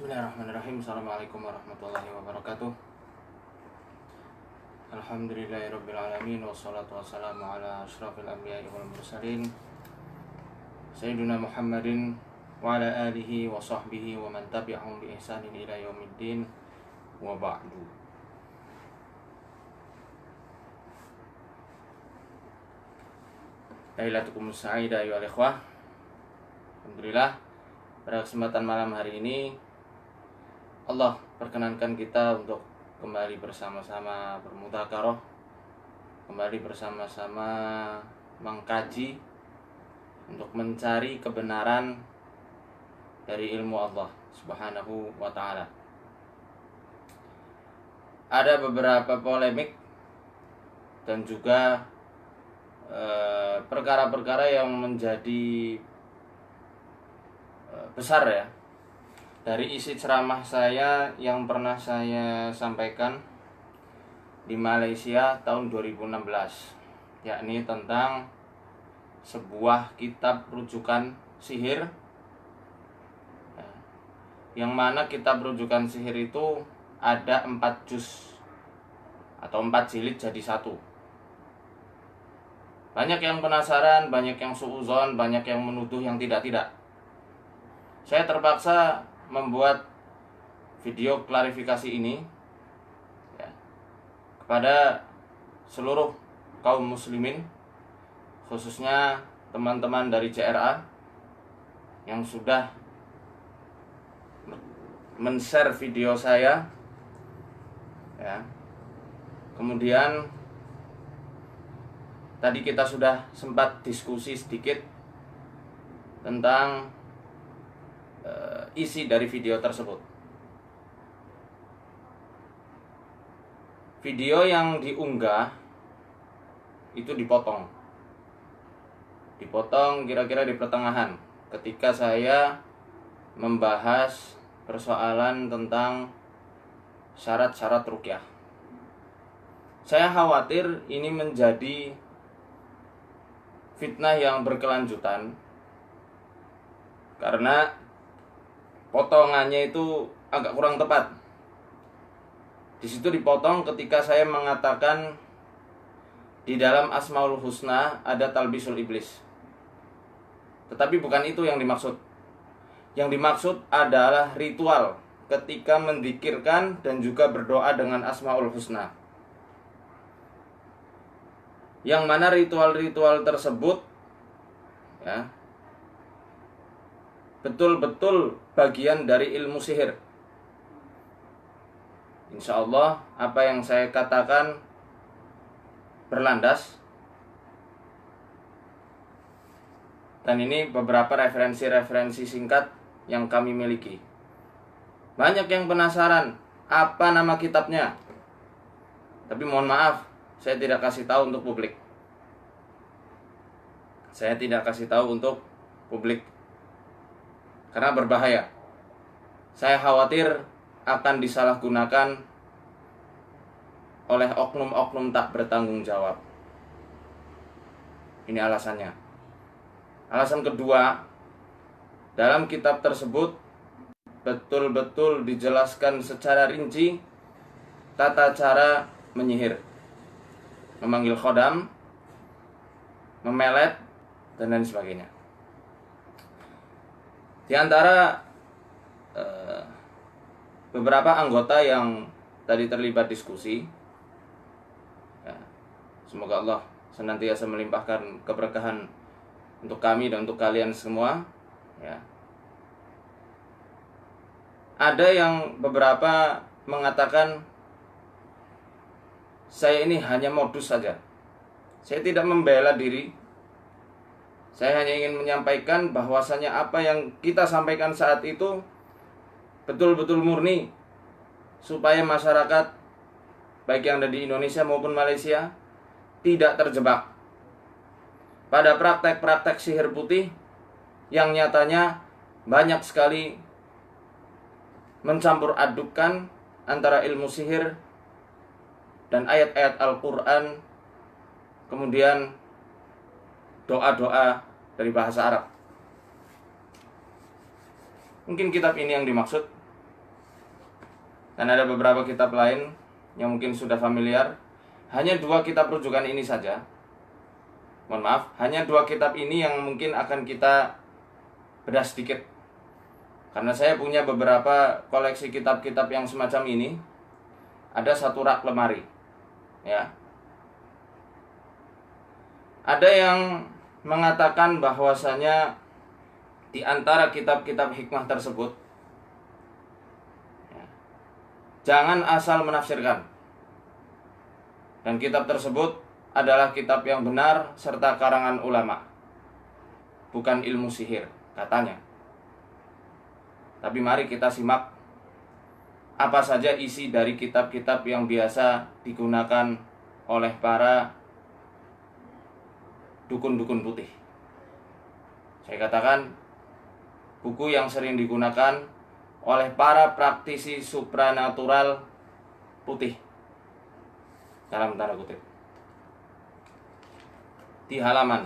Bismillahirrahmanirrahim. Assalamualaikum warahmatullahi wabarakatuh. Alhamdulillahirrabbilalamin. Wassalatu wassalamu ala ashrafil anbiya'i wal mursalin Sayyidina Muhammadin wa ala alihi wa sahbihi wa man tabi'ahum bi ihsanin ila yaumiddin wa ba'du. Lailatukum sa'idah ya ikhwah. Alhamdulillah, pada kesempatan malam hari ini Allah perkenankan kita untuk kembali bersama-sama bermudzakarah, kembali bersama-sama mengkaji untuk mencari kebenaran dari ilmu Allah Subhanahu wa ta'ala. Ada beberapa polemik dan juga perkara-perkara yang menjadi besar ya dari isi ceramah saya yang pernah saya sampaikan di Malaysia tahun 2016, yakni tentang sebuah kitab rujukan sihir, yang mana kitab rujukan sihir itu ada 4 juz atau 4 jilid jadi satu. Banyak yang penasaran, banyak yang suudzon, banyak yang menuduh yang tidak-tidak. Saya terpaksa membuat video klarifikasi ini ya, kepada seluruh kaum muslimin, khususnya teman-teman dari CRA yang sudah men-share video saya ya. Kemudian tadi kita sudah sempat diskusi sedikit tentang isi dari video tersebut. Video yang diunggah itu dipotong kira-kira di pertengahan ketika saya membahas persoalan tentang syarat-syarat ruqyah. Saya khawatir ini menjadi fitnah yang berkelanjutan karena potongannya itu agak kurang tepat. Di situ dipotong ketika saya mengatakan di dalam Asmaul Husna ada talbisul iblis. Tetapi bukan itu yang dimaksud. Yang dimaksud adalah ritual ketika menzikirkan dan juga berdoa dengan Asmaul Husna. Yang mana ritual-ritual tersebut ya, betul-betul bagian dari ilmu sihir. Insya Allah apa yang saya katakan berlandas. Dan ini beberapa referensi-referensi singkat yang kami miliki. Banyak yang penasaran apa nama kitabnya, tapi mohon maaf, saya tidak kasih tahu untuk publik. Saya tidak kasih tahu untuk publik karena berbahaya. Saya khawatir akan disalahgunakan oleh oknum-oknum tak bertanggung jawab. Ini alasannya. Alasan kedua, dalam kitab tersebut betul-betul dijelaskan secara rinci tata cara menyihir, memanggil khodam, memelet, dan lain sebagainya. Di antara beberapa anggota yang tadi terlibat diskusi ya, semoga Allah senantiasa melimpahkan keberkahan untuk kami dan untuk kalian semua ya. Ada yang beberapa mengatakan saya ini hanya modus saja, saya tidak membela diri. Saya hanya ingin menyampaikan bahwasanya apa yang kita sampaikan saat itu betul-betul murni, supaya masyarakat baik yang ada di Indonesia maupun Malaysia tidak terjebak pada praktek-praktek sihir putih yang nyatanya banyak sekali mencampur adukkan antara ilmu sihir dan ayat-ayat Al-Quran, kemudian doa-doa dari bahasa Arab. Mungkin kitab ini yang dimaksud, Dan ada beberapa kitab lain yang mungkin sudah familiar. Hanya 2 kitab rujukan ini saja. Mohon maaf, hanya 2 kitab ini yang mungkin akan kita bedah sedikit. Karena saya punya beberapa koleksi kitab-kitab yang semacam ini. Ada 1 rak lemari. Ya. Ada yang mengatakan bahwasanya di antara kitab-kitab hikmah tersebut, ya, jangan asal menafsirkan. Dan kitab tersebut adalah kitab yang benar serta karangan ulama, bukan ilmu sihir, katanya. Tapi mari kita simak apa saja isi dari kitab-kitab yang biasa digunakan oleh para dukun-dukun putih. Saya katakan buku yang sering digunakan oleh para praktisi supranatural putih, dalam tanda kutip. Di halaman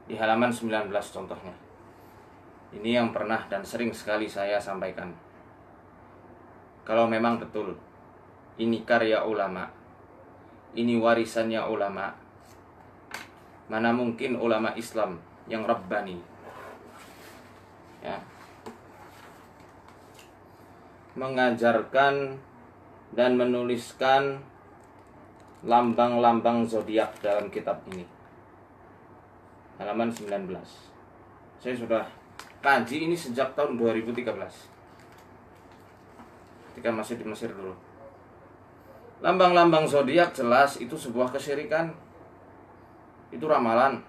di halaman 19 contohnya. Ini yang pernah dan sering sekali saya sampaikan. Kalau memang betul ini karya ulama, ini warisannya ulama, mana mungkin ulama Islam yang rabbani, ya, mengajarkan dan menuliskan lambang-lambang zodiak dalam kitab ini. Halaman 19. Saya sudah kaji ini sejak tahun 2013, ketika masih di Mesir dulu. Lambang-lambang zodiak jelas itu sebuah kesyirikan. Itu ramalan.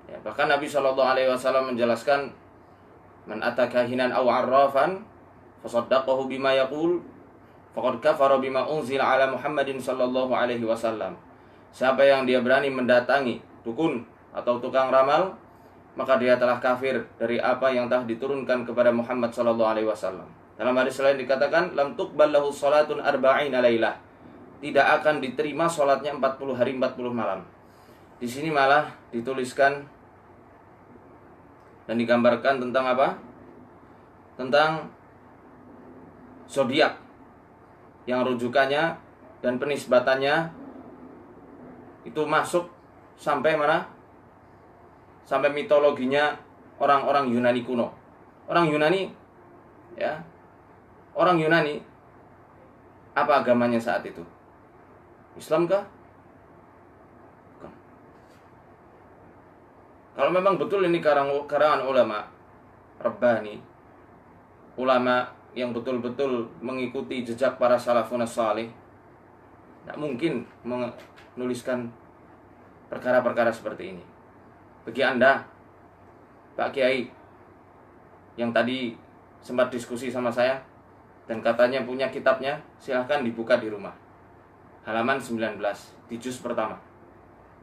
Ya, bahkan Nabi SAW menjelaskan, man atakahinan aw arrafan fasaddaqahu bima yaqul faqad kafara bima unzila ala Muhammadin sallallahu alaihi wasallam. Siapa yang dia berani mendatangi dukun atau tukang ramal, maka dia telah kafir dari apa yang telah diturunkan kepada Muhammad sallallahu alaihi wasallam. Dalam hadis lain dikatakan, lam tuqbal lahu salatun arba'ina lailah. Tidak akan diterima salatnya 40 hari 40 malam. Di sini malah dituliskan dan digambarkan tentang apa? Tentang zodiak yang rujukannya dan penisbatannya itu masuk sampai mana? Sampai mitologinya orang-orang Yunani kuno. Orang Yunani, ya, orang Yunani, apa agamanya saat itu? Islam kah? Bukan. Kalau memang betul ini karangan ulama rabbani, ulama yang betul-betul mengikuti jejak para salafun salih, tidak mungkin menuliskan perkara-perkara seperti ini. Bagi Anda, Pak Kiai, yang tadi sempat diskusi sama saya dan katanya punya kitabnya, silahkan dibuka di rumah. Halaman 19 di juz pertama.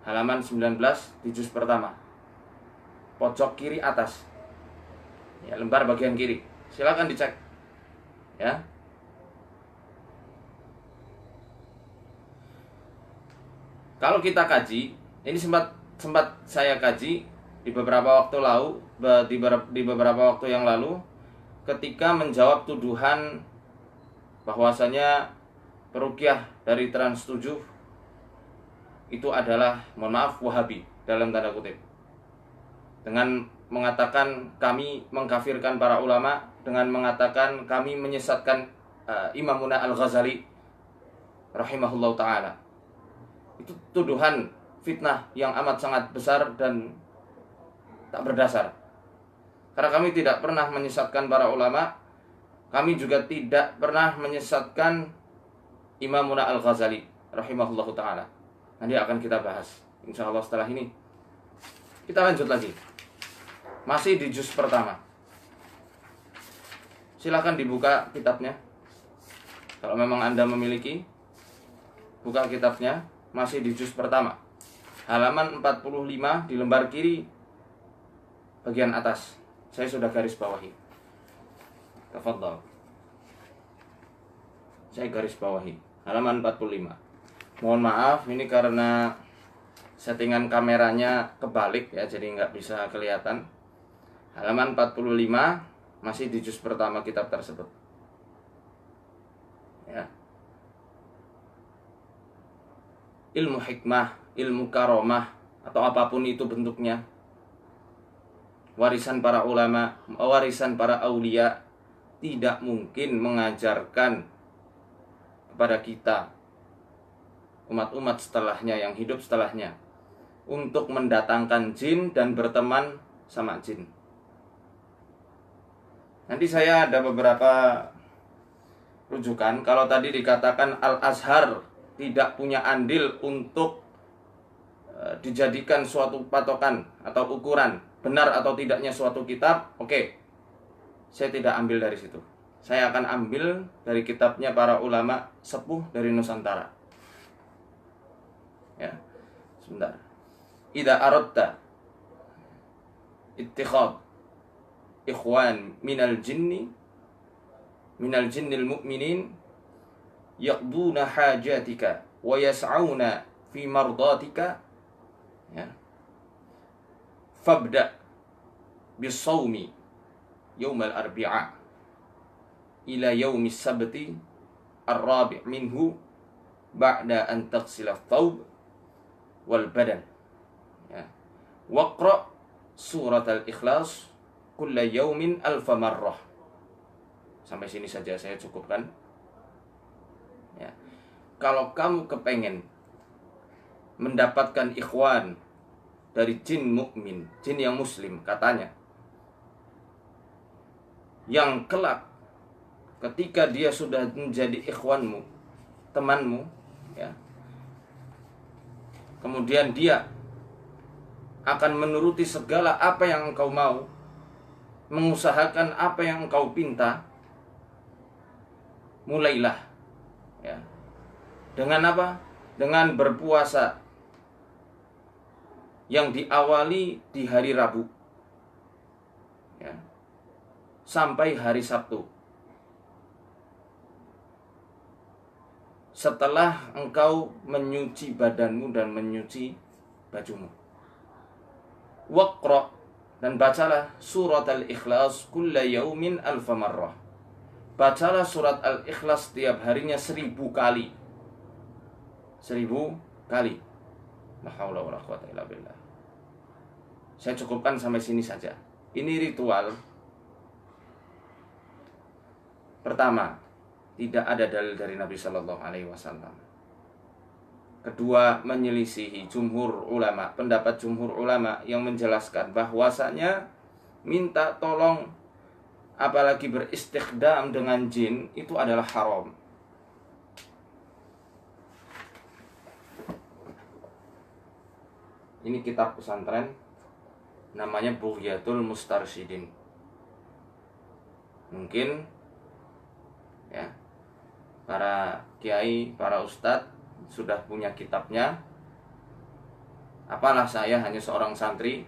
Halaman 19 di juz pertama. Pojok kiri atas. Ya, lembar bagian kiri. Silahkan dicek. Ya. Kalau kita kaji, ini sempat saya kaji di beberapa waktu lalu, di beberapa waktu yang lalu, ketika menjawab tuduhan bahwasanya peruqyah dari Trans 7 itu adalah, mohon maaf, Wahabi dalam tanda kutip, dengan mengatakan kami mengkafirkan para ulama, dengan mengatakan kami menyesatkan Imamuna Al-Ghazali rahimahullah ta'ala. Itu tuduhan fitnah yang amat sangat besar dan tak berdasar. Karena kami tidak pernah menyesatkan para ulama, kami juga tidak pernah menyesatkan Imamuna Al-Ghazali rahimahullah ta'ala. Nanti akan kita bahas insya Allah setelah ini. Kita lanjut lagi. Masih di juz pertama. Silakan dibuka kitabnya. Kalau memang Anda memiliki, buka kitabnya. Masih di juz pertama, halaman 45 di lembar kiri bagian atas. Saya sudah garis bawahi. Tafadhal. Saya garis bawahi halaman 45. Mohon maaf, ini karena settingan kameranya kebalik ya, jadi nggak bisa kelihatan. Halaman 45 masih di juz pertama kitab tersebut. Ya. Ilmu hikmah, ilmu karomah, atau apapun itu bentuknya, warisan para ulama, warisan para aulia, tidak mungkin mengajarkan kepada kita umat-umat setelahnya yang hidup setelahnya untuk mendatangkan jin dan berteman sama jin. Nanti saya ada beberapa rujukan. Kalau tadi dikatakan Al-Azhar tidak punya andil untuk dijadikan suatu patokan atau ukuran benar atau tidaknya suatu kitab, oke. Saya tidak ambil dari situ. Saya akan ambil dari kitabnya para ulama sepuh dari Nusantara. Ya. Sebentar. Idza aradta ittikhad ikhwan minal jinnil mu'minin yaqduna hajatika wa yas'auna fi mardatika, ya, fabda bisawmi yaumal arbi'a ila yaumis sabti ar-rabi' minhu ba'da an taghsila thawb wal badan, ya, waqra surat al-ikhlas kulla yaumin alfa marrah. Sampai sini saja saya cukupkan, ya. Kalau kamu kepengen mendapatkan ikhwan dari jin mukmin, jin yang muslim katanya, yang kelak ketika dia sudah menjadi ikhwanmu, temanmu, ya, kemudian dia akan menuruti segala apa yang engkau mau, mengusahakan apa yang engkau pinta, mulailah, ya, dengan apa? Dengan berpuasa yang diawali di hari Rabu, ya, sampai hari Sabtu. Setelah engkau menyuci badanmu dan menyuci bajumu, waqra, dan bacalah surat al-ikhlas kulla yaumin alfa marrah. Bacalah surat al-ikhlas setiap harinya 1000 kali. 1000 kali. La haula wala quwata illa billah. Saya cukupkan sampai sini saja. Ini ritual. Pertama, tidak ada dalil dari Nabi Shallallahu Alaihi Wasallam. Kedua, menyelisihi jumhur ulama, pendapat jumhur ulama yang menjelaskan bahwasanya minta tolong apalagi beristighdam dengan jin itu adalah haram. Ini kitab pesantren namanya Bughyatul Mustarsyidin. Mungkin, ya, para kiai, para ustadz sudah punya kitabnya. Apalah saya hanya seorang santri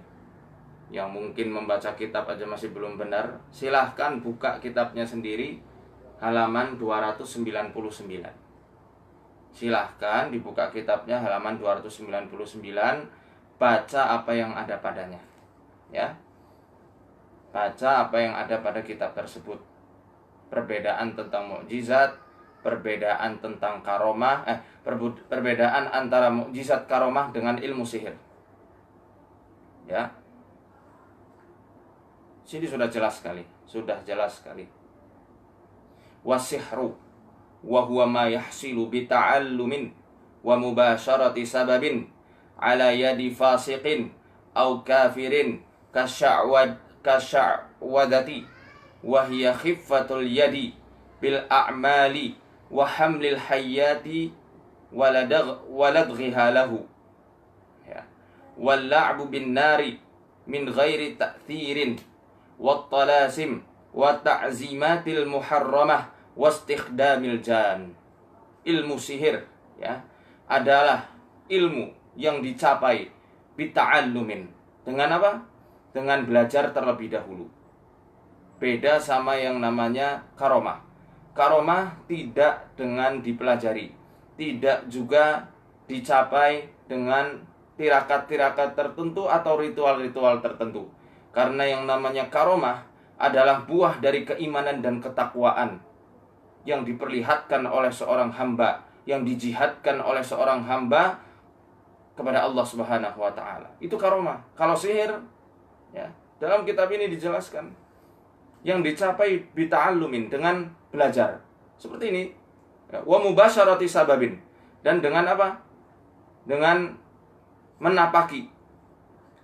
yang mungkin membaca kitab aja masih belum benar. Silahkan buka kitabnya sendiri, halaman 299. Silahkan dibuka kitabnya halaman 299, baca apa yang ada padanya, ya. Baca apa yang ada pada kitab tersebut. Perbedaan tentang mukjizat, perbedaan tentang karomah, perbedaan antara mukjizat karomah dengan ilmu sihir. Ya. Sini sudah jelas sekali, Wasihru wa huwa ma yahsilu bi ta'allumin wa mubasharati sababin ala yadi fasiqin aw kafirin kasya'wadati wa hiya khiffatul yadi bil a'mali wa hamlil hayyati waladghiha lahu, ya, wal la'bu bin nari min ghairi ta'thirin wat talasim wa ta'zimatil muharramah wastikhdamil jan. Ilmu sihir, ya, adalah ilmu yang dicapai bita'allumin, dengan apa? Dengan belajar terlebih dahulu. Beda sama yang namanya karomah. Karomah tidak dengan dipelajari, tidak juga dicapai dengan tirakat-tirakat tertentu atau ritual-ritual tertentu. Karena yang namanya karomah adalah buah dari keimanan dan ketakwaan yang diperlihatkan oleh seorang hamba, yang dijihadkan oleh seorang hamba kepada Allah Subhanahu wa taala. Itu karomah. Kalau sihir, ya, dalam kitab ini dijelaskan yang dicapai bita'allumin, dengan belajar. Seperti ini. Wa mubasyarati sababin, dan dengan apa? Dengan menapaki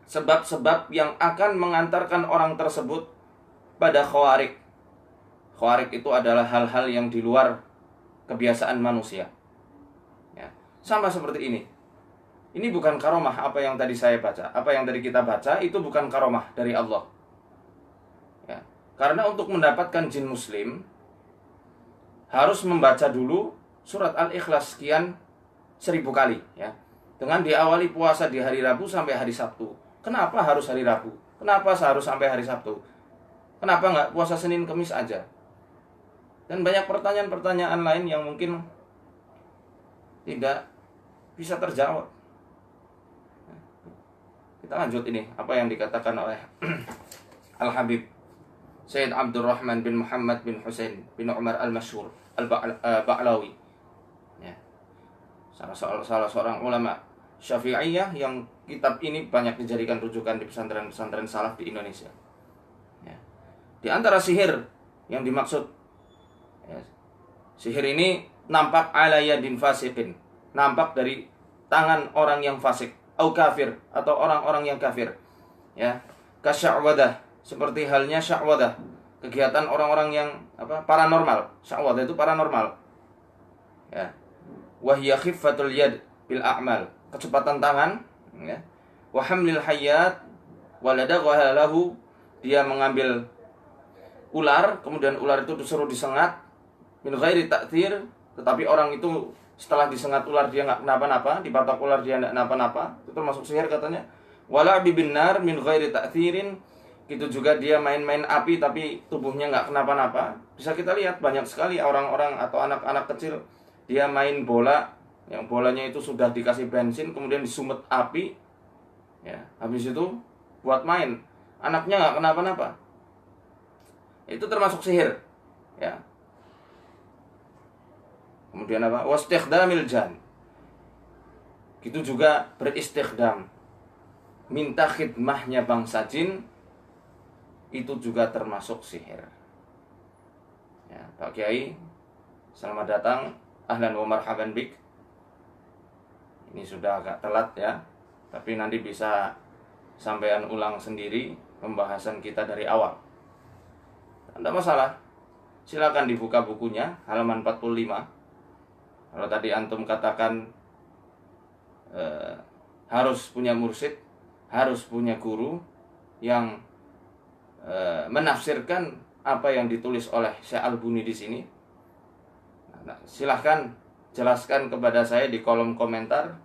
sebab-sebab yang akan mengantarkan orang tersebut pada khawarik. Khawarik itu adalah hal-hal yang di luar kebiasaan manusia. Ya, sama seperti ini. Ini bukan karomah apa yang tadi saya baca. Apa yang tadi kita baca itu bukan karomah dari Allah. Ya, karena untuk mendapatkan jin muslim harus membaca dulu surat Al-Ikhlas sekian 1000 kali, ya. Dengan diawali puasa di hari Rabu sampai hari Sabtu. Kenapa harus hari Rabu? Kenapa harus sampai hari Sabtu? Kenapa nggak puasa Senin Kemis aja? Dan banyak pertanyaan-pertanyaan lain yang mungkin tidak bisa terjawab. Kita lanjut ini, apa yang dikatakan oleh Al-Habib Sayyid Abdurrahman bin Muhammad bin Husain bin Umar Al-Masyhur Al-Ba'lawi, ya. Salah seorang ulama Syafi'iyah yang kitab ini banyak dijadikan rujukan di pesantren-pesantren salaf di Indonesia. Ya. Di antara sihir yang dimaksud, ya, sihir ini nampak ala yadin fasiqin, nampak dari tangan orang yang fasik, au kafir, atau orang-orang yang kafir. Ya, kasya'wadah, seperti halnya sya'wadah, kegiatan orang-orang yang paranormal. Sya'wadah itu paranormal. Ya. Wahya khiffatul yad bil a'mal, kecepatan tangan, ya. Wa hamlil hayyat waladagha lahu, dia mengambil ular, kemudian ular itu disuruh disengat min ghairi ta'thir, tetapi orang itu setelah disengat ular dia nggak kenapa-napa, dipatok ular dia nggak kenapa-napa, itu termasuk sihir katanya. Wala bin nar min ghairi ta'thirin, itu juga dia main-main api tapi tubuhnya nggak kenapa-napa. Bisa kita lihat banyak sekali orang-orang atau anak-anak kecil, dia main bola, yang bolanya itu sudah dikasih bensin kemudian disumet api, ya, habis itu buat main, anaknya nggak kenapa-napa. Itu termasuk sihir, ya. Kemudian apa? Wastikhdamil jan, itu juga beristikhdam, minta khidmahnya bangsa jin, itu juga termasuk sihir. Ya, Pak Kiai, selamat datang, ahlan wa marhaban bik. Ini sudah agak telat, ya, tapi nanti bisa sampaian ulang sendiri pembahasan kita dari awal. Tidak masalah. Silakan dibuka bukunya, halaman 45. Kalau tadi antum katakan harus punya mursyid, harus punya guru yang menafsirkan apa yang ditulis oleh Syekh Al-Buni di sini. Nah, silahkan jelaskan kepada saya di kolom komentar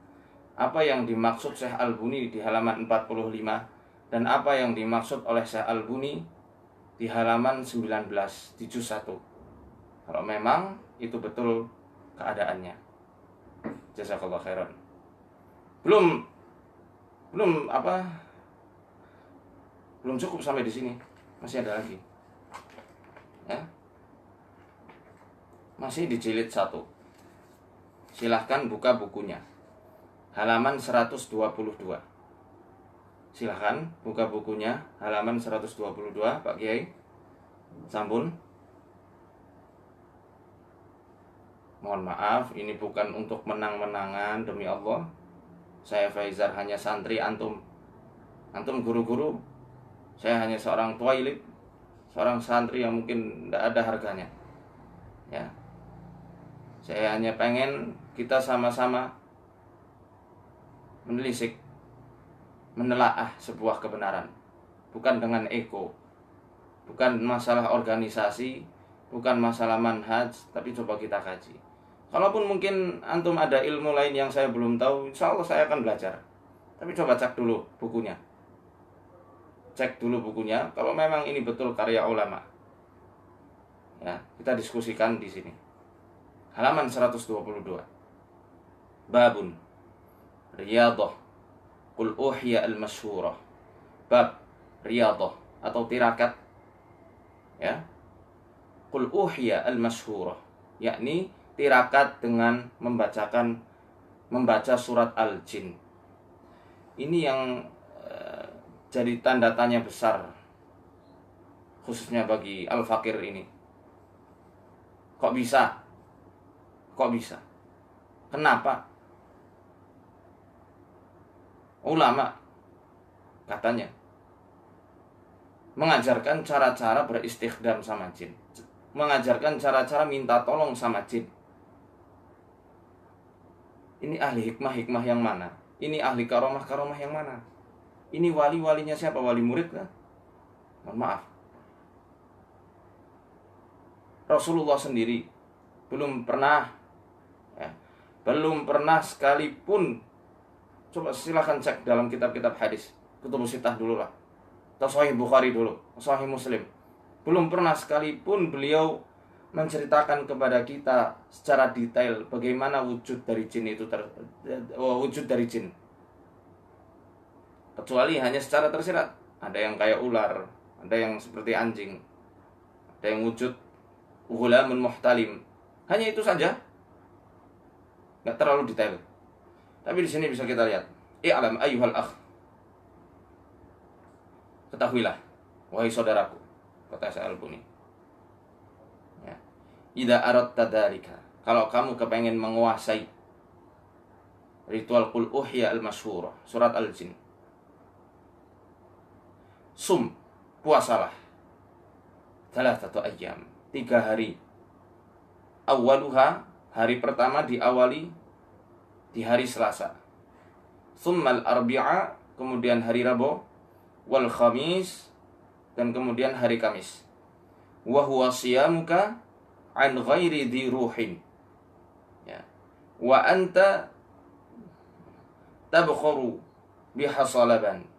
apa yang dimaksud Syekh Al-Buni di halaman 45 dan apa yang dimaksud oleh Syekh Al-Buni di halaman 19 di juz 1. Kalau memang itu betul keadaannya. Jazakallah khairan. Belum cukup sampai di sini. Masih ada lagi. Ya. Masih di jilid 1. Silahkan buka bukunya. Halaman 122. Silahkan buka bukunya, halaman 122, Pak Kiai. Sampun. Mohon maaf, ini bukan untuk menang-menangan, demi Allah. Saya Faizar hanya santri antum. Antum guru-guru. Saya hanya seorang tuailib, seorang santri yang mungkin tidak ada harganya. Ya. Saya hanya pengen kita sama-sama menelisik, menelaah sebuah kebenaran, bukan dengan ego, bukan masalah organisasi, bukan masalah manhaj, tapi coba kita kaji. Kalaupun mungkin antum ada ilmu lain yang saya belum tahu, insya Allah saya akan belajar. Tapi coba cek dulu bukunya. Cek dulu bukunya, kalau memang ini betul karya ulama. Ya, kita diskusikan di sini. Halaman 122. Babun Riyadhah Qul uhiya al-masyhurah. Bab riyadhah atau tirakat, ya. Qul uhiya al-masyhurah, yakni tirakat dengan membaca surat Al-Jin. Ini yang jadi tanda tanya besar khususnya bagi al-fakir ini. Kok bisa? Kok bisa? Kenapa? Ulama katanya mengajarkan cara-cara beristighdam sama jin, mengajarkan cara-cara minta tolong sama jin. Ini ahli hikmah yang mana? Ini ahli karomah yang mana? Ini wali-walinya siapa? Wali murid kan? Mohon maaf. Rasulullah sendiri belum pernah sekalipun, coba silahkan cek dalam kitab-kitab hadis, Kutubus Sittah dulu lah, atau Sahih Bukhari dulu, Sahih Muslim. Belum pernah sekalipun beliau menceritakan kepada kita secara detail bagaimana wujud dari jin itu wujud dari jin. Kecuali hanya secara tersirat. Ada yang kayak ular, ada yang seperti anjing, ada yang wujud ghulamun muhtalim. Hanya itu saja. Nggak terlalu detail. Tapi di sini bisa kita lihat. I'lam ayyuhal akh. Ketahuilah, wahai saudaraku, kata Al-Albani. Ya. Idza aradta dzalika, kalau kamu kepengen menguasai ritual qul uhiya al-masyhurah, surat Al-Jin. Sum, puasalah. 3 ayyam, 3 hari. Awaluha, hari pertama diawali di hari Selasa. Tsummal arbi'a, kemudian hari Rabu, wal khamis, dan kemudian hari Kamis. Wa huwa siyamuka an ghairi dhi ruhin. Ya. Wa anta tabkhuru bihasalaban.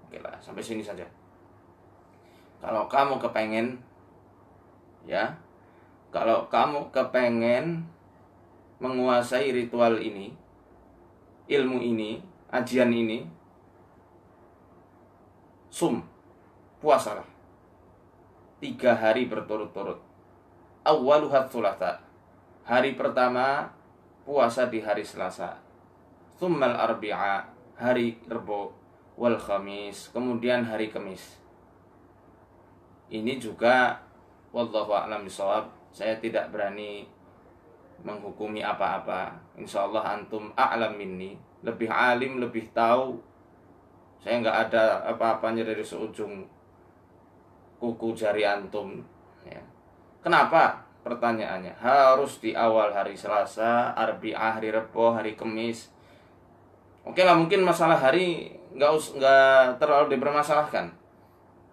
Oke lah, sampai sini saja. Kalau kamu kepengen, ya, kalau kamu kepengen menguasai ritual ini, ilmu ini, ajian ini, sum, puasalah 3 hari berturut-turut. Awwaluhat thulatha, hari pertama puasa di hari Selasa. Tsummal arbi'a, hari Rebo, wal khamis, kemudian hari Kamis. Ini juga wallahu a'lam bishawab, saya tidak berani menghukumi apa-apa. Insyaallah antum a'lam minni, lebih alim, lebih tahu. Saya nggak ada apa-apanya dari seujung kuku jari antum, ya. Kenapa? Pertanyaannya harus di awal hari Selasa, Arbi'ah, hari Rebo, hari Kamis. Oke lah, mungkin masalah hari nggak terlalu dipermasalahkan.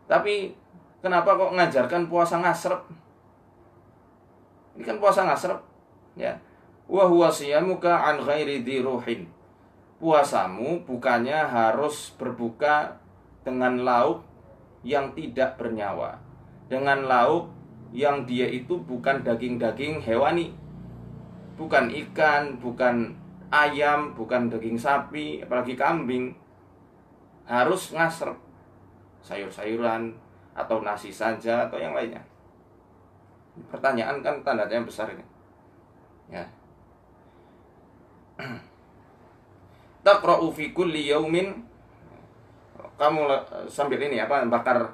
Tapi kenapa kok ngajarkan puasa ngasrep? Ini kan puasa ngasrep, ya. Wa huwa siyamuka an ghairi dhi ruhin. Puasamu bukannya harus berbuka dengan lauk yang tidak bernyawa, dengan lauk yang dia itu bukan daging-daging hewani, bukan ikan, bukan ayam, bukan daging sapi, apalagi kambing. Harus ngasrep, sayur-sayuran atau nasi saja atau yang lainnya. Pertanyaan kan tanda tanya besar ini, ya. Taqra'u fi kulli yaumin, kamu sambil ini bakar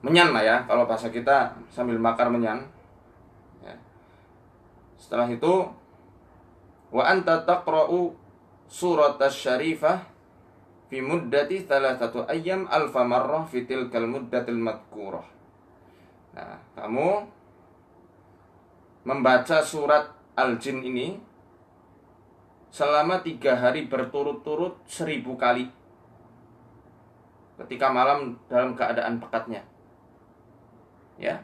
menyan lah ya, kalau bahasa kita sambil bakar menyan, ya. Setelah itu wa anta taqra'u surat asy-syarifah fi muddati 3 ayyam alfa marrah fi tilkal muddatil madhkurah. Nah, kamu membaca surat Al-Jin ini selama 3 hari berturut-turut 1000 kali ketika malam dalam keadaan pekatnya, ya.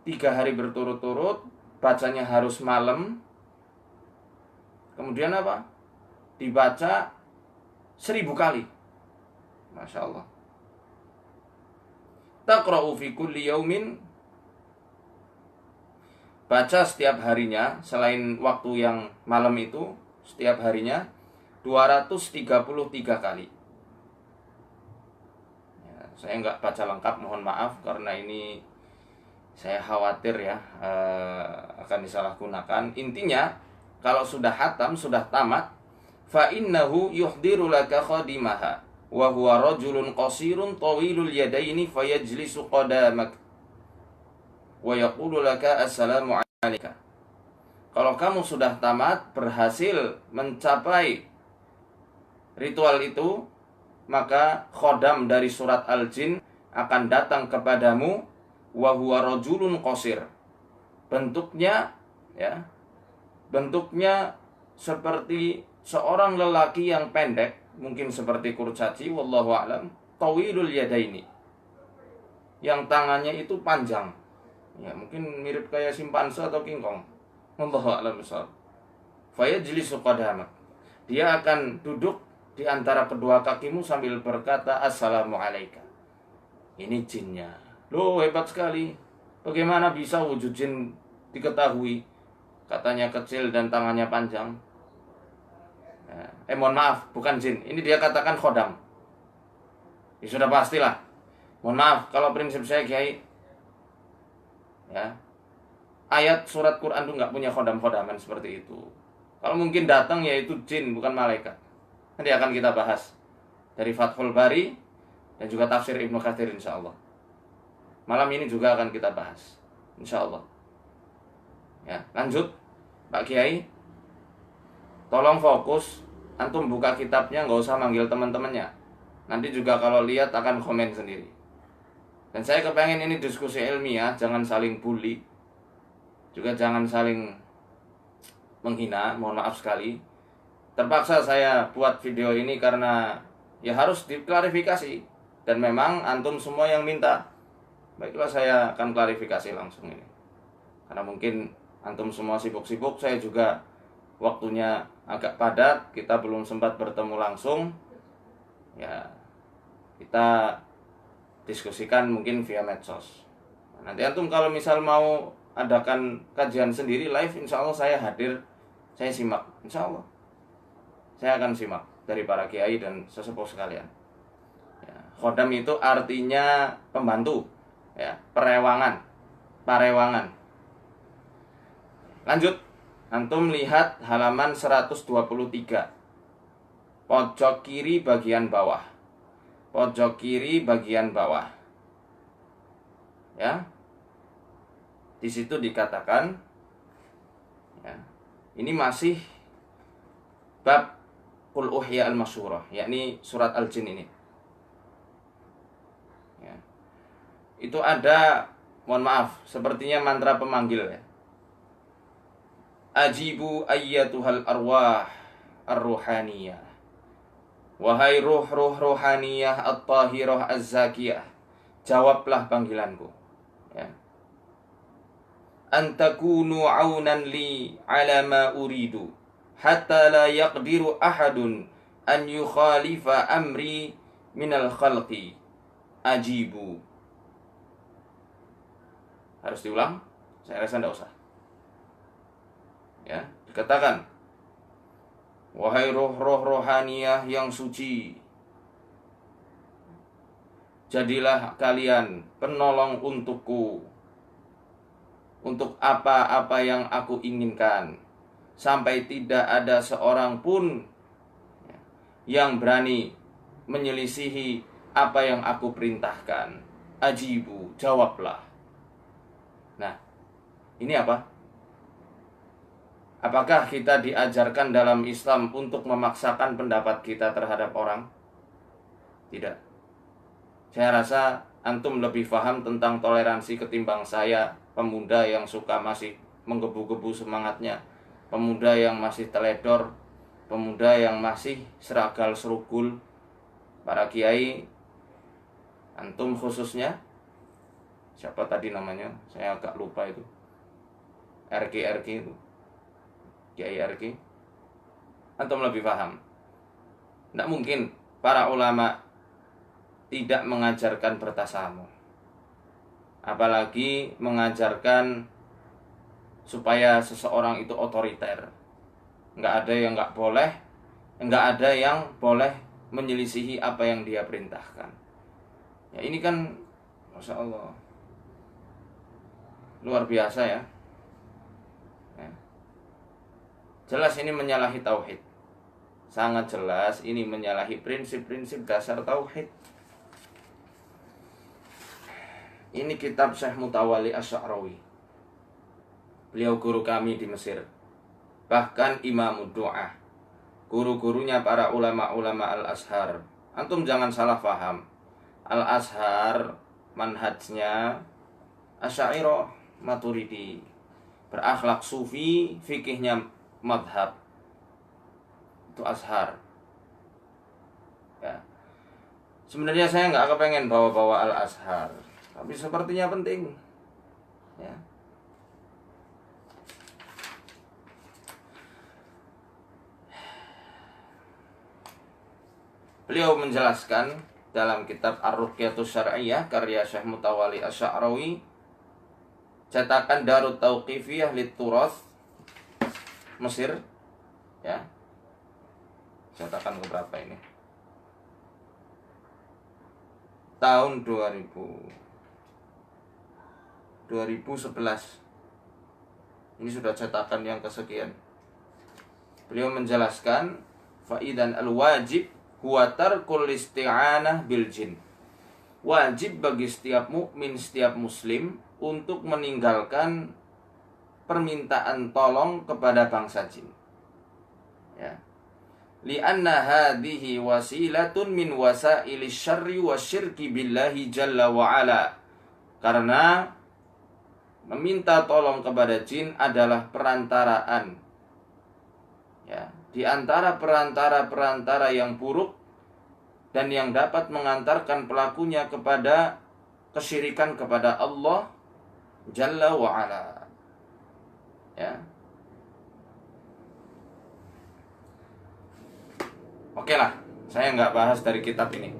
3 hari berturut-turut, bacanya harus malam. Kemudian apa? Dibaca 1000 kali. Masya Allah. Taqra'u fi kulli yaumin, baca setiap harinya, selain waktu yang malam itu, setiap harinya 233 kali. Ya, saya nggak baca lengkap, mohon maaf karena ini saya khawatir ya akan disalahgunakan. Intinya kalau sudah hatam, sudah tamat, fa innahu yuhdiru laka khadimaha wa huwa rajulun qasirun tawilul yadaini fayajlisu qadamak wa yaqulu laka assalamu alayka. Kalau kamu sudah tamat, berhasil mencapai ritual itu, maka khodam dari surat Al-Jin akan datang kepadamu wa huwa rajulun qasir. Bentuknya ya, bentuknya seperti seorang lelaki yang pendek, mungkin seperti kurcaci, wallahu a'lam, tawilul yadaini, yang tangannya itu panjang. Ya, mungkin mirip kayak simpanse atau kingkong. Wallahu a'lam bishawab. Fayajlisu qadamak. Dia akan duduk di antara kedua kakimu sambil berkata assalamu alayka. Ini jinnya. Loh, hebat sekali. Bagaimana bisa wujud jin diketahui? Katanya kecil dan tangannya panjang. Mohon maaf, bukan jin. Ini dia katakan khodam. Ya sudah pastilah. Mohon maaf, kalau prinsip saya Kiai, ya, ayat surat Quran itu nggak punya khodam-khodaman seperti itu. Kalau mungkin datang yaitu jin, bukan malaikat. Nanti akan kita bahas dari Fathul Bari dan juga tafsir Ibnu Katsir insyaallah. Malam ini juga akan kita bahas insyaallah. Ya, lanjut Pak Kiai. Tolong fokus, antum buka kitabnya, nggak usah manggil teman-temannya. Nanti juga kalau lihat akan komen sendiri. Dan saya kepengen ini diskusi ilmiah, jangan saling bully, juga jangan saling menghina, mohon maaf sekali. Terpaksa saya buat video ini karena ya harus diklarifikasi. Dan memang antum semua yang minta. Baiklah, saya akan klarifikasi langsung ini. Karena mungkin antum semua sibuk-sibuk, saya juga waktunya agak padat, kita belum sempat bertemu langsung. Ya, kita diskusikan mungkin via medsos. Nanti antum kalau misal mau adakan kajian sendiri live, insya Allah saya hadir, saya simak, insya Allah saya akan simak dari para kiai dan sesepuh sekalian. Ya, khodam itu artinya pembantu, ya, parewangan. Lanjut, antum lihat halaman 123, pojok kiri bagian bawah. Pojok kiri bagian bawah. Ya. Di situ dikatakan, ya, ini masih bab Qul Uhiya al-Masyurah, yakni surat Al-Jin ini. Ya. Itu ada, mohon maaf, sepertinya mantra pemanggil ya. Ajibu ayyatuhal arwah ar-ruhaniyah. Wahai ruh-ruh rohaniyah at-tahirah az-zakiyah, jawablah panggilanku. Ya. Antakunu aunan li ala ma uridu hatta la yaqdiru ahadun an yukhalifa amri minal khalqi. Ajibu. Harus diulang? Saya rasa tidak usah. Ya, dikatakan, wahai roh-roh rohaniyah yang suci, jadilah kalian penolong untukku, untuk apa-apa yang aku inginkan, sampai tidak ada seorang pun yang berani menyelisihi apa yang aku perintahkan. Ajibu, jawablah. Nah, ini apa? Apakah kita diajarkan dalam Islam untuk memaksakan pendapat kita terhadap orang? Tidak. Saya rasa antum lebih paham tentang toleransi ketimbang saya, pemuda yang suka masih menggebu-gebu semangatnya, pemuda yang masih teledor, pemuda yang masih seragal serugul. Para kiai, antum khususnya, siapa tadi namanya? Saya agak lupa itu. RK itu. Kiai RK, antum lebih paham. Tidak mungkin para ulama tidak mengajarkan bertasamuh, apalagi mengajarkan supaya seseorang itu otoriter. Nggak ada yang nggak boleh, Enggak ada yang boleh menyelisihi apa yang dia perintahkan. Ya ini kan Masya Allah luar biasa ya. Jelas ini menyalahi tauhid. Sangat jelas ini menyalahi prinsip-prinsip dasar tauhid. Ini kitab Syekh Mutawalli Asy'arawi. Beliau guru kami di Mesir. Bahkan Imamud Du'ah. Guru-gurunya para ulama-ulama Al-Azhar. Antum jangan salah paham. Al-Azhar manhajnya Asy'ariyah Maturidi. Berakhlak sufi, fikihnya madhab. Itu Azhar. Ya. Sebenarnya saya nggak kepengen bawa-bawa Al-Azhar, tapi sepertinya penting. Ya. Beliau menjelaskan dalam kitab Ar-Ruqyatus Syar'iyyah karya Syekh Mutawalli Asy'arawi, cetakan Darut Tauqifiyah Lit-Turath Mesir, ya. Cetakan keberapa ini? Tahun 2011. Ini sudah cetakan yang kesekian. Beliau menjelaskan faidan al-wajib huwa tarkul isti'anah bil jin. Wajib bagi setiap mukmin, setiap muslim untuk meninggalkan permintaan tolong kepada bangsa jin. Ya. Li'anna hadhihi wasilatun min wasailis syarri wasyirki billahi jalla wa ala. Karena meminta tolong kepada jin adalah perantaraan, ya, di antara perantara-perantara yang buruk dan yang dapat mengantarkan pelakunya kepada kesyirikan kepada Allah Jalla wa ala. Ya. Oke lah, saya nggak bahas dari kitab ini.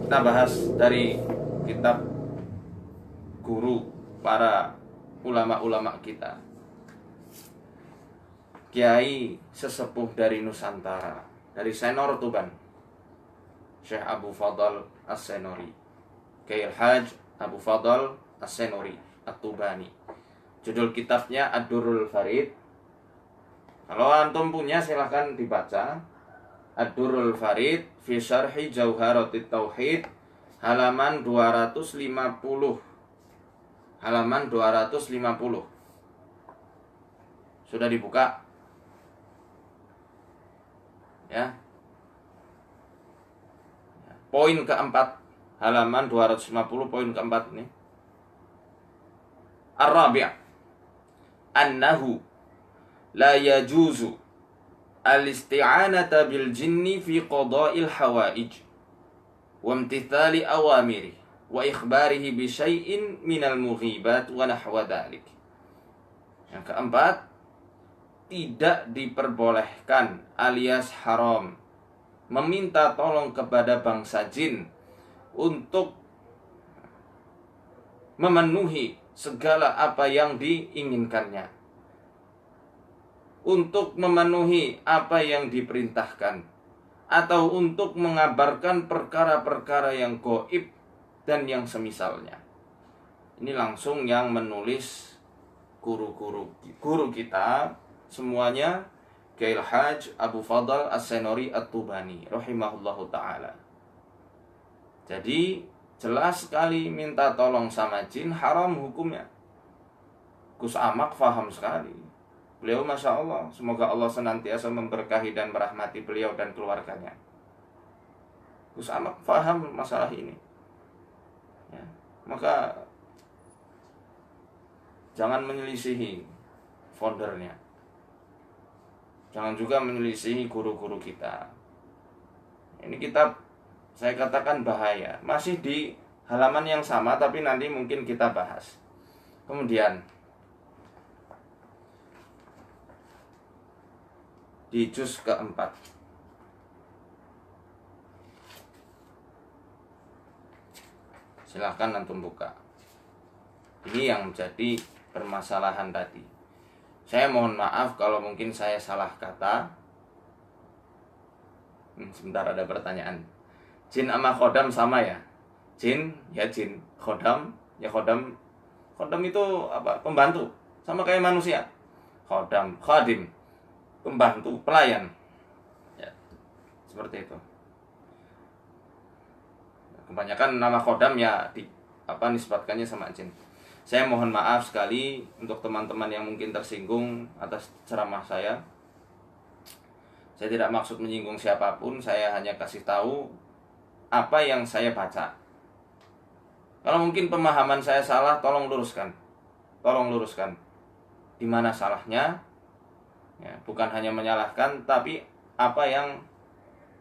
Kita bahas dari kitab guru para ulama-ulama kita. Kiai sesepuh dari Nusantara, dari Senor Tuban, Syekh Abu Fadl As-Senori, Kiai Haj Abu Fadl As-Senori At-Tubani. Judul kitabnya Ad-Durrul Farid. Kalau antum punya silahkan dibaca. Ad-Durrul Farid fi Syarhi Jauharatit Tauhid, halaman 250. Halaman 250. Sudah dibuka? Ya. Poin keempat, halaman 250, poin keempat ini. Ar-Rabi', annahu la yajuzu al-isti'anata bil jinni fi qada'il hawaij wa imtithali awamiri wa ikhbarihi bi syai'in minal mughibat wa nahwa dhalik. Yang keempat, tidak diperbolehkan alias haram meminta tolong kepada bangsa jin untuk memenuhi segala apa yang diinginkannya, untuk memenuhi apa yang diperintahkan, atau untuk mengabarkan perkara-perkara yang gaib dan yang semisalnya. Ini langsung yang menulis guru kita semuanya, Kiai Haj Abu Fadl As-Senori At-Tubani rahimahullahu ta'ala. Jadi jelas sekali minta tolong sama jin haram hukumnya. Gus Amak faham sekali. Beliau Masya Allah, semoga Allah senantiasa memberkahi dan merahmati beliau dan keluarganya. Gus Amak faham masalah ini, ya. Maka jangan menyelisihi foundernya, jangan juga menyelisihi guru-guru kita. Ini kitab saya katakan bahaya. Masih di halaman yang sama, tapi nanti mungkin kita bahas. Kemudian di juz keempat, silahkan antum buka. Ini yang menjadi permasalahan tadi. Saya mohon maaf kalau mungkin saya salah kata. Sebentar, ada pertanyaan. Jin sama khodam sama ya? Jin, ya jin. Khodam, ya khodam. Khodam itu apa? Pembantu. Sama kayak manusia. Khodam, khadim. Pembantu, pelayan. Ya, seperti itu. Kebanyakan nama khodam ya nisbatkannya sama jin. Saya mohon maaf sekali untuk teman-teman yang mungkin tersinggung atas ceramah saya. Saya tidak maksud menyinggung siapapun, saya hanya kasih tahu apa yang saya baca. Kalau mungkin pemahaman saya salah, tolong luruskan. Tolong luruskan. Di mana salahnya? Ya, bukan hanya menyalahkan, tapi apa yang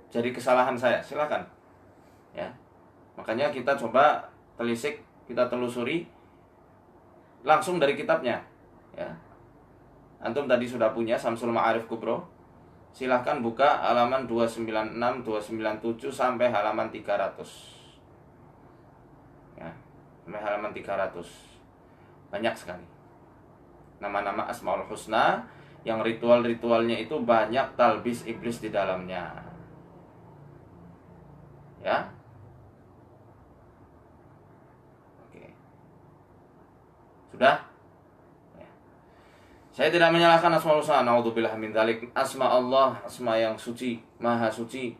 jadi kesalahan saya. Silakan. Ya. Makanya kita coba telisik, kita telusuri langsung dari kitabnya. Ya. Antum tadi sudah punya Syamsul Ma'arif Kubro. Silahkan buka halaman 296, 297 sampai halaman 300. Ya, sampai halaman 300. Banyak sekali. Nama-nama Asmaul Husna yang ritual-ritualnya itu banyak talbis iblis di dalamnya. Ya. Oke. Sudah? Saya tidak menyalahkan Asmaul Husna, naudzubillah min dzalik. Asma Allah, asma yang suci, maha suci.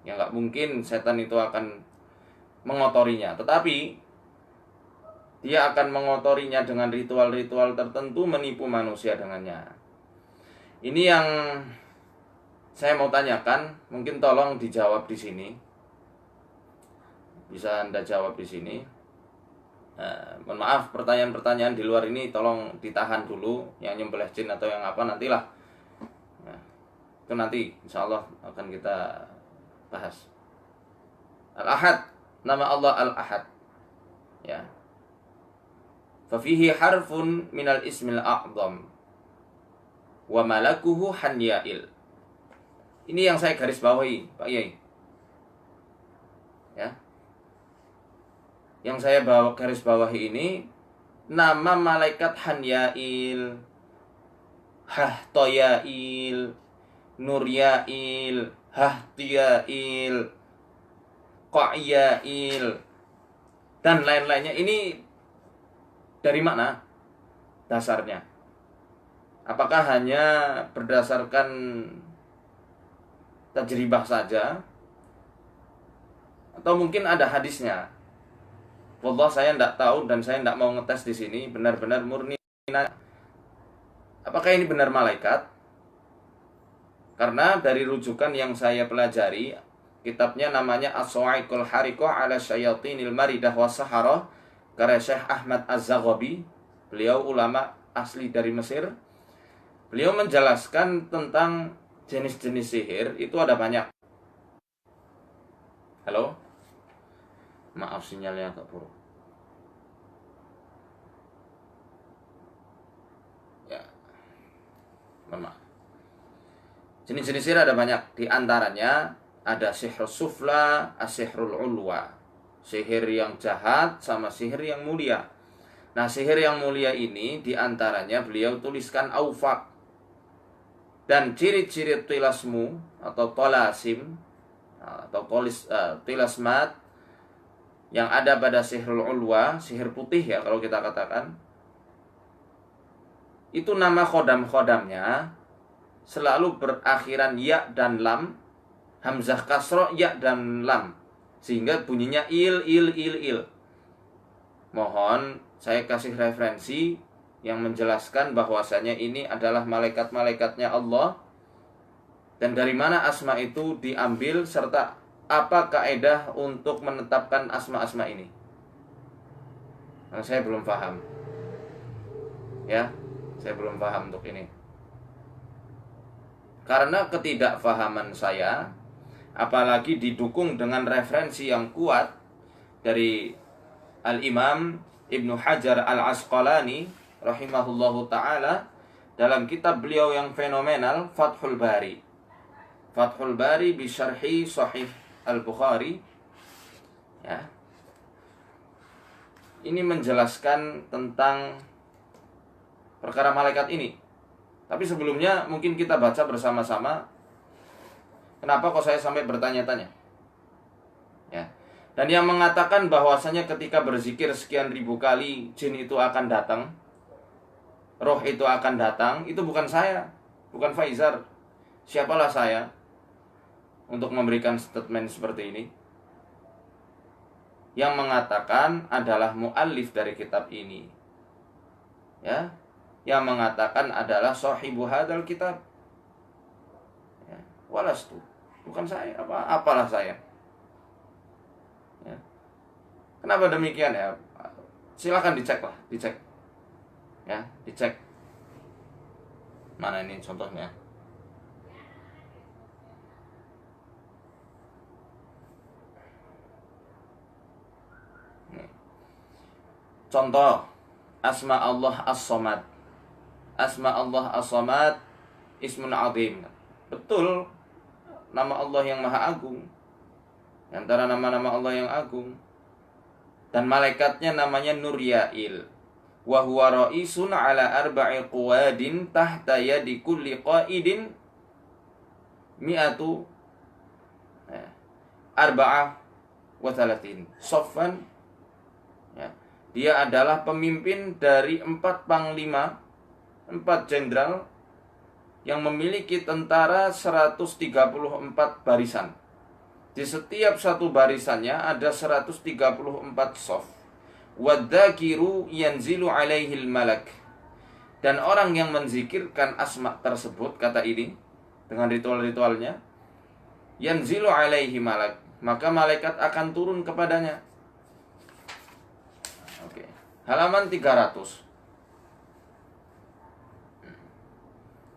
Yang gak mungkin setan itu akan mengotorinya. Tetapi dia akan mengotorinya dengan ritual-ritual tertentu, menipu manusia dengannya. Ini yang saya mau tanyakan, mungkin tolong dijawab di sini. Bisa Anda jawab di sini. Mohon maaf, pertanyaan-pertanyaan di luar ini tolong ditahan dulu. Yang nyembelih jin atau yang apa nantilah. Nah, itu nanti insya Allah akan kita bahas. Al-Ahad, nama Allah Al-Ahad. Ya. Fafihi harfun minal ismil a'zam wa malakuhu hanyail. Ini yang saya garis bawahi, Pak Yai. Ya. Yang saya garis bawahi ini nama malaikat Hanyail, Hahtoyail, Nuryail, Hahtiyail, Qa'yail, dan lain-lainnya. Ini dari mana dasarnya? Apakah hanya berdasarkan tajribah saja? Atau mungkin ada hadisnya? Wallah, saya tidak tahu dan saya tidak mau ngetes di sini. Benar-benar murni. Apakah ini benar malaikat? Karena dari rujukan yang saya pelajari, kitabnya namanya As-Sa'iqul Hariqah ala Syayatinil Maridah wa Saharah, karya Syekh Ahmad Az-Zaghabi. Beliau ulama asli dari Mesir. Beliau menjelaskan tentang jenis-jenis sihir. Itu ada banyak. Halo? Maaf, sinyalnya agak buruk. Ya, maaf. Jenis-jenis sihir ada banyak. Di antaranya ada sihir sufla, as-sihrul ulwa. Sihir yang jahat sama sihir yang mulia. Nah, sihir yang mulia ini di antaranya beliau tuliskan aufak. Dan ciri-ciri tilasmu atau tolasim atau tilasmat yang ada pada sihirul ulwa, sihir putih ya kalau kita katakan, itu nama khodam-khodamnya selalu berakhiran ya dan lam, hamzah kasroh ya dan lam, sehingga bunyinya il. Mohon saya kasih referensi yang menjelaskan bahwasanya ini adalah malaikat-malaikatnya Allah, dan dari mana asma itu diambil serta apa kaidah untuk menetapkan asma-asma ini. Nah, saya belum paham. Ya, saya belum paham untuk ini. Karena ketidakfahaman saya, apalagi didukung dengan referensi yang kuat dari Al-Imam Ibnu Hajar Al-Asqalani rahimahullahu ta'ala dalam kitab beliau yang fenomenal, Fathul Bari. Fathul Bari bisyarhi Sahih Al-Bukhari. Ya. Ini menjelaskan tentang perkara malaikat ini. Tapi sebelumnya mungkin kita baca bersama-sama Kenapa kok saya sampai bertanya-tanya? Ya. Dan yang mengatakan bahwasanya ketika berzikir sekian ribu kali jin itu akan datang, roh itu akan datang, itu bukan saya, bukan Faizar. Siapalah saya untuk memberikan statement seperti ini? Yang mengatakan adalah muallif dari kitab ini. Ya. Yang mengatakan adalah sahibu hadzal kitab. Ya. Walastu, bukan saya, apalah saya. Ya. Kenapa demikian ya? Silakan dicek lah, dicek. Ya, dicek. Mana ini contohnya? Contoh Asma Allah As-Samad. Asma Allah As-Samad ismun azim. Betul, nama Allah yang maha agung, antara nama-nama Allah yang agung. Dan malaikatnya namanya Nuryail. Wa huwa ra'isun ala arba'i quwadin tahta yadi kulli qaidin mi'atu arba'ah wa thalathin soffan. Ya. Dia adalah pemimpin dari 4 panglima, 4 jenderal yang memiliki tentara 134 barisan. Di setiap satu barisannya ada 134 sof. Wadzakiru yanzilu alaihil malak. Dan orang yang menzikirkan asma tersebut, kata ini, dengan ritual-ritualnya, yanzilu alaihi malak, maka malaikat akan turun kepadanya. Oke. Halaman 300.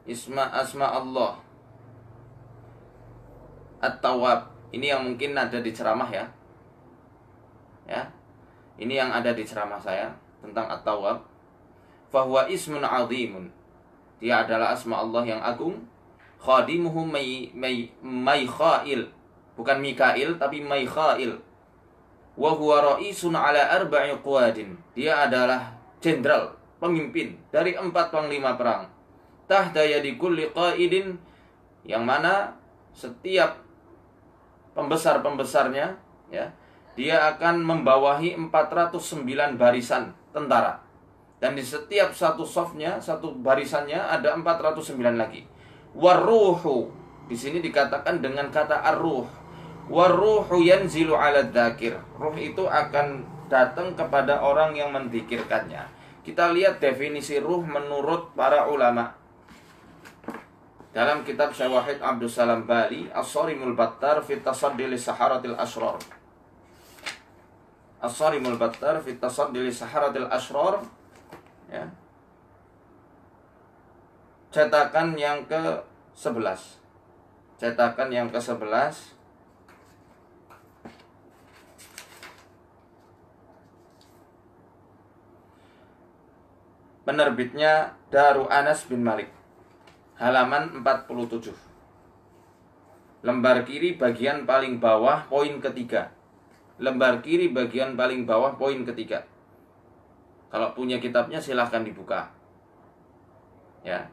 Asma Allah At-Tawwab. Ini yang mungkin ada di ceramah ya. Ya. Ini yang ada di ceramah saya tentang At-Tawwab. Fahuwa ismun azimun. Dia adalah asma Allah yang agung. Khadimuhu Maykhail. Bukan Mikail tapi Maykhail. Wa huwa ra'isun ala arba'i quwadin. Dia adalah jenderal, pemimpin dari 4 panglima perang. Tahta yadi kulli qaidin, yang mana setiap pembesar-pembesarnya ya, dia akan membawahi 409 barisan tentara. Dan di setiap satu softnya, satu barisannya ada 409 lagi. Waruhu, di sini dikatakan dengan kata ar-ruh. Waruhu yanzilu ala dzakir. Ruh itu akan datang kepada orang yang menzikirkannya. Kita lihat definisi ruh menurut para ulama. Dalam kitab Syawahid Abdus Salam Bali, As-Sarimul Battar fi Tasaddi li Saharatil Asrar. As-Sarimul Battar fi Tasaddi li Saharatil Asrar. Ya. Cetakan yang ke-11. Cetakan yang ke-11. Penerbitnya Daru Anas bin Malik. Halaman 47. Lembar kiri bagian paling bawah poin ketiga. Lembar kiri bagian paling bawah poin ketiga. Kalau punya kitabnya silahkan dibuka. Ya.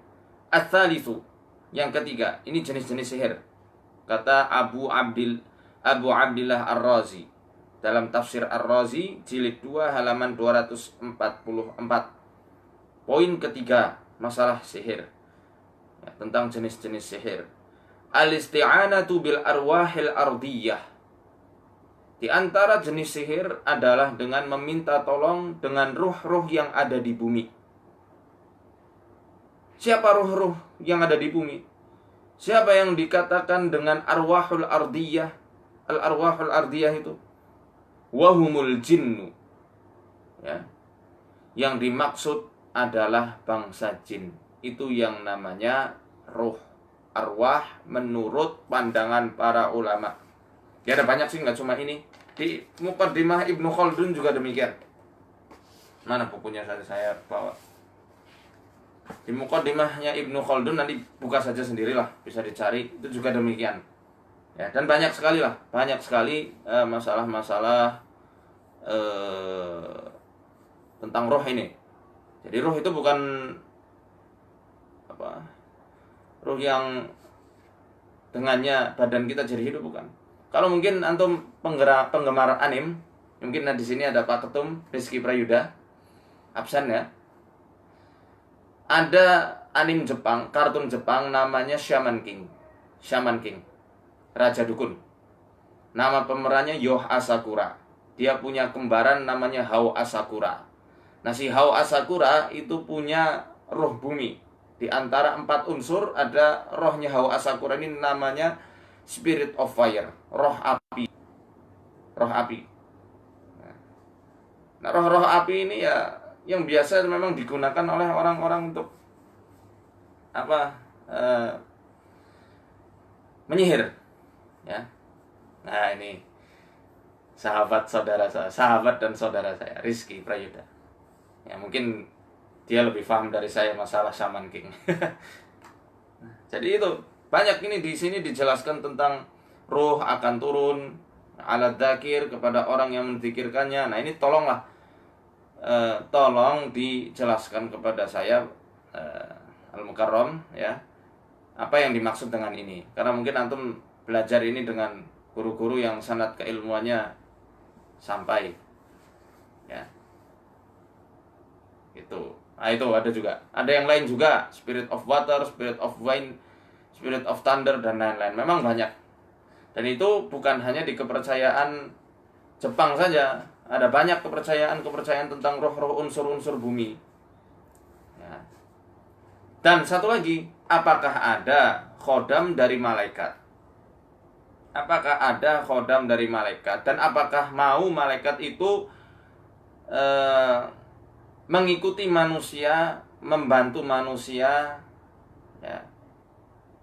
Ats-tsalitsu, yang ketiga. Ini jenis-jenis sihir. Kata Abu Abdillah Ar-Razi dalam tafsir Ar-Razi jilid 2 halaman 244. Poin ketiga, masalah sihir. Ya, tentang jenis-jenis sihir. Al-isti'anatu bil arwahil ardiyah. Di antara jenis sihir adalah dengan meminta tolong dengan ruh-ruh yang ada di bumi. Siapa ruh-ruh yang ada di bumi? Siapa yang dikatakan dengan arwahul ardiyah? Al-arwahul ardiyah itu wahumul jinnu. Ya. Yang dimaksud adalah bangsa jin. Itu yang namanya ruh, arwah menurut pandangan para ulama. Ya ada banyak sih, nggak cuma ini. Di Muqaddimah Ibnu Khaldun juga demikian. Mana bukunya saya bawa? Di Muqaddimahnya Ibnu Khaldun, nanti buka saja sendirilah, bisa dicari. Itu juga demikian. Ya, dan banyak sekali lah, banyak sekali masalah-masalah tentang roh ini. Jadi roh itu bukan ruh yang dengannya badan kita jadi hidup, bukan. Kalau mungkin antum penggemar anim, mungkin di sini ada Pak Ketum Rizky Prayuda, absen ya. Ada anim Jepang, kartun Jepang namanya Shaman King. Shaman King, Raja Dukun. Nama pemerannya Yoh Asakura. Dia punya kembaran namanya Hao Asakura. Nah, si Hao Asakura itu punya roh bumi. Di antara 4 unsur ada rohnya Hao Asakura ini namanya Spirit of Fire, roh api. Roh api. Nah, roh-roh api ini ya yang biasa memang digunakan oleh orang-orang untuk menyihir, ya. Nah, ini sahabat dan saudara saya Rizky Prayuda. Ya, mungkin dia lebih paham dari saya masalah Shaman King. Jadi itu banyak ini di sini dijelaskan tentang ruh akan turun ala dzakir kepada orang yang menzikirkannya. Nah, ini tolonglah tolong dijelaskan kepada saya Al-Mukarram, ya, apa yang dimaksud dengan ini. Karena mungkin antum belajar ini dengan guru-guru yang sanad keilmuannya sampai, ya. Itu. Nah, itu ada juga. Ada yang lain juga, Spirit of Water, Spirit of Wind, Spirit of Thunder, dan lain-lain. Memang banyak. Dan itu bukan hanya di kepercayaan Jepang saja. Ada banyak kepercayaan tentang roh-roh unsur-unsur bumi. Ya. Dan satu lagi, apakah ada khodam dari malaikat? Apakah ada khodam dari malaikat? Dan apakah mau malaikat itu mengikuti manusia, membantu manusia, ya,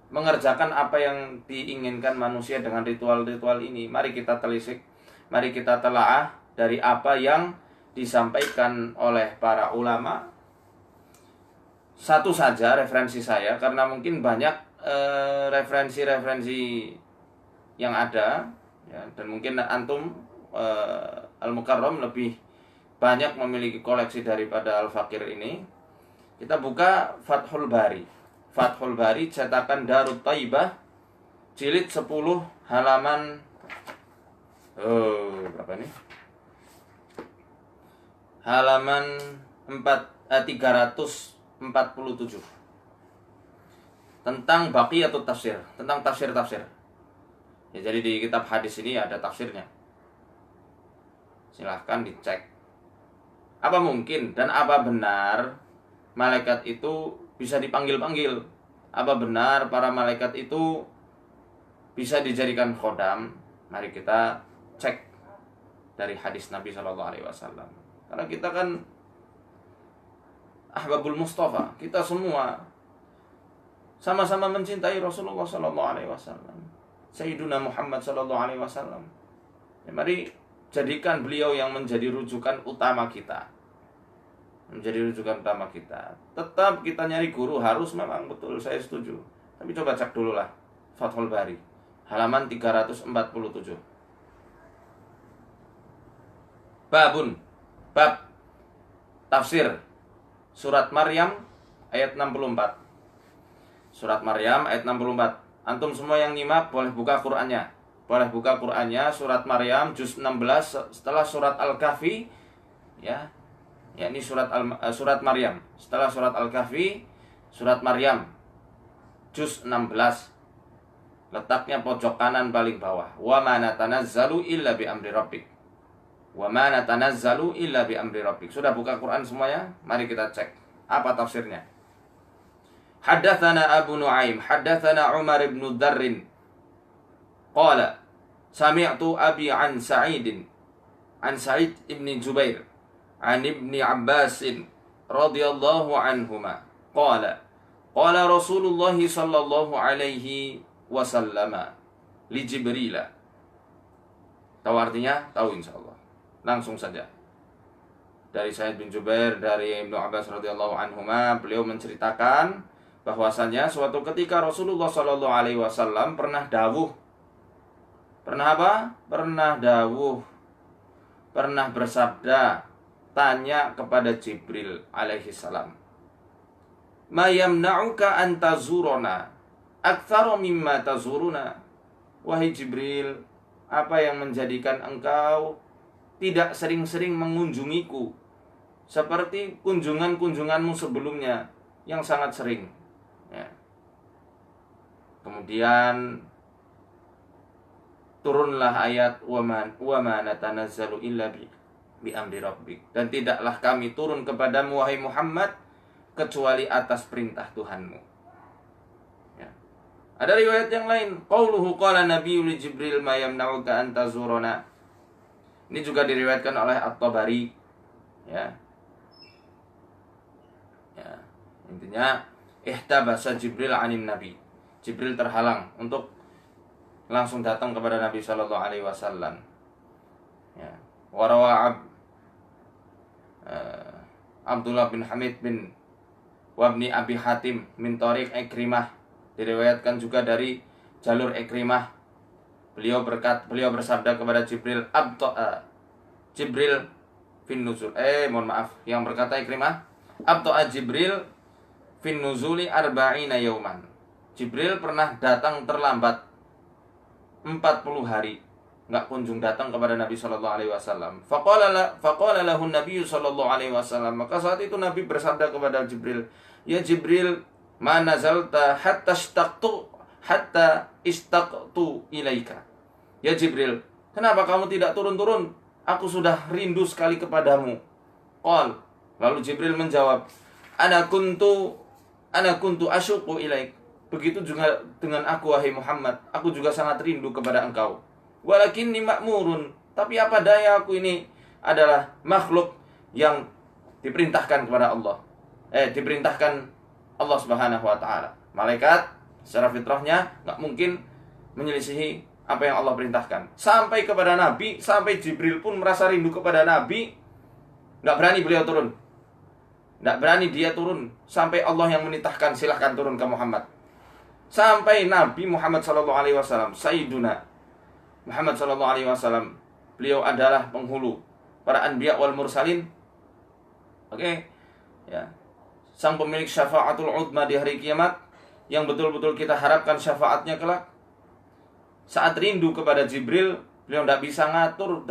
mengerjakan apa yang diinginkan manusia dengan ritual-ritual ini? Mari kita telisik, mari kita telaah dari apa yang disampaikan oleh para ulama. Satu saja referensi saya, karena mungkin banyak referensi-referensi yang ada, ya, dan mungkin antum Al-Mukarram lebih banyak memiliki koleksi daripada Al-Fakir ini. Kita buka Fathul Bari. Fathul Bari cetakan Darut Thaibah, jilid 10, halaman berapa nih? Halaman 347. Tentang Baqiyatut Tafsir, tentang tafsir-tafsir. Ya, jadi di kitab hadis ini ada tafsirnya. Silahkan dicek. Apa mungkin dan apa benar malaikat itu bisa dipanggil-panggil? Apa benar para malaikat itu bisa dijadikan khodam? Mari kita cek dari hadis Nabi SAW. Karena kita kan Ahbabul Mustafa, kita semua sama-sama mencintai Rasulullah SAW, Sayyiduna Muhammad SAW. Ya, mari jadikan beliau yang menjadi rujukan utama kita. Tetap kita nyari guru harus, memang betul, saya setuju. Tapi coba cek dulu lah Fathul Bari, halaman 347. Bab tafsir surat Maryam ayat 64. Surat Maryam ayat 64. Antum semua yang nyimak boleh buka Qur'annya. Surat Maryam juz 16 setelah surat Al-Kahfi, ya. Ya, ini surat Maryam. Setelah surat Al-Kahfi, surat Maryam juz 16. Letaknya pojok kanan paling bawah. Wa ma natanazzalu illa bi amri rabbik. Sudah buka Quran semuanya? Mari kita cek apa tafsirnya. Haddatsana Abu Nuaim, haddatsana Umar bin Darrin. Qala sami'tu abi an Sa'id ibn Jubair an ibn Abbas radhiyallahu anhuma qala Rasulullah sallallahu alaihi wasallam li Jibril. Tahu artinya? Tahu insyaallah. Langsung saja. Dari Sa'id bin Jubair, dari Ibnu Abbas radhiyallahu anhuma, beliau menceritakan bahwasanya suatu ketika Rasulullah sallallahu alaihi wasallam pernah dawuh. Pernah apa? Pernah bersabda, tanya kepada Jibril alaihi salam, "Ma yamna'uka an tazurana aktsara mimma tazuruna. Wahai Jibril, apa yang menjadikan engkau tidak sering-sering mengunjungiku seperti kunjungan-kunjunganmu sebelumnya yang sangat sering, ya. Kemudian turunlah ayat wa ma natanazzalu illa bi amri rabbik, dan tidaklah kami turun kepadamu wahai Muhammad kecuali atas perintah Tuhanmu. Ya. Ada riwayat yang lain, qauluhu qala nabiyyu li Jibril ma yamna'uka an tazurana. Ini juga diriwayatkan oleh At-Tabari, ya. Ya, intinya ihtabasa Jibril 'anin nabi. Jibril terhalang untuk langsung datang kepada Nabi sallallahu alaihi wasallam. Ya. Warawa Abdullah bin Hamid bin Wabni Abi Hatim min Tariq Ikrimah, diriwayatkan juga dari jalur Ikrimah. Beliau bersabda kepada Jibril, Jibril fin nuzul. Mohon maaf, yang berkata Ikrimah, abta'a Jibril fin nuzuli arba'ina yauman. Jibril pernah datang terlambat 40 hari, nggak kunjung datang kepada Nabi sallallahu alaihi wasallam. Faqala lahu Nabi sallallahu alaihi wasallam. Maka saat itu Nabi bersabda kepada Jibril, "Ya Jibril, ma nazalta hatta istaqtu ilaika." Ya Jibril, kenapa kamu tidak turun-turun? Aku sudah rindu sekali kepadamu. Qal, lalu Jibril menjawab, Ana kuntu asyuqu ilaik. Begitu juga dengan aku wahai Muhammad, aku juga sangat rindu kepada engkau. Walakinni ma'murun, tapi apa daya aku ini adalah makhluk yang diperintahkan kepada Allah. Diperintahkan Allah Subhanahu wa taala. Malaikat secara fitrahnya enggak mungkin menyelisihi apa yang Allah perintahkan. Sampai kepada Nabi, sampai Jibril pun merasa rindu kepada Nabi, enggak berani beliau turun. Enggak berani dia turun sampai Allah yang menitahkan silahkan turun ke Muhammad. Sampai Nabi Muhammad sallallahu alaihi wasallam, Sayyiduna Muhammad sallallahu alaihi wasallam, beliau adalah penghulu para anbiya wal mursalin. Oke. Ya. Sang pemilik syafaatul uzma di hari kiamat yang betul-betul kita harapkan syafaatnya kelak. Saat rindu kepada Jibril, beliau tidak bisa ngatur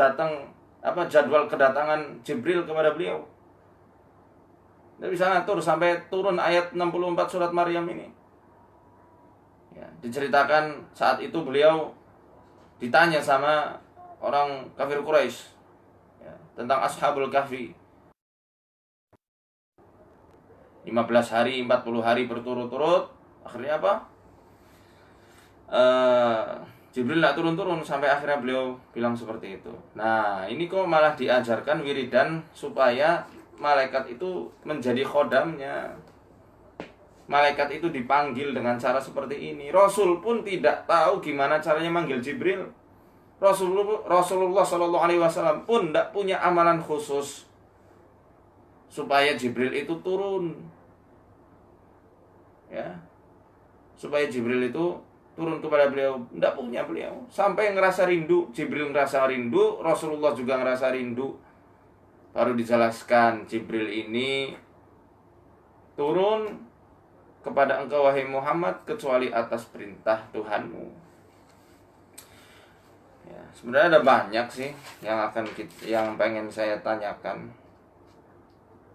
jadwal kedatangan Jibril kepada beliau. Tidak bisa ngatur sampai turun ayat 64 surat Maryam ini. Ya, diceritakan saat itu beliau ditanya sama orang kafir Quraisy, ya, tentang Ashabul Kahfi. 15 hari, 40 hari berturut-turut. Akhirnya apa? Jibril tidak turun-turun sampai akhirnya beliau bilang seperti itu. Nah, ini kok malah diajarkan wiridan supaya malaikat itu menjadi khodamnya. Malaikat itu dipanggil dengan cara seperti ini. Rasul pun tidak tahu gimana caranya manggil Jibril. Rasulullah Shallallahu Alaihi Wasallam pun tidak punya amalan khusus supaya Jibril itu turun. Ya, supaya Jibril itu turun kepada beliau, tidak punya beliau. Sampai ngerasa rindu, Jibril ngerasa rindu, Rasulullah juga ngerasa rindu. Baru dijelaskan, Jibril ini turun kepada engkau wahai Muhammad kecuali atas perintah Tuhanmu. Ya, sebenarnya ada banyak sih yang pengen saya tanyakan.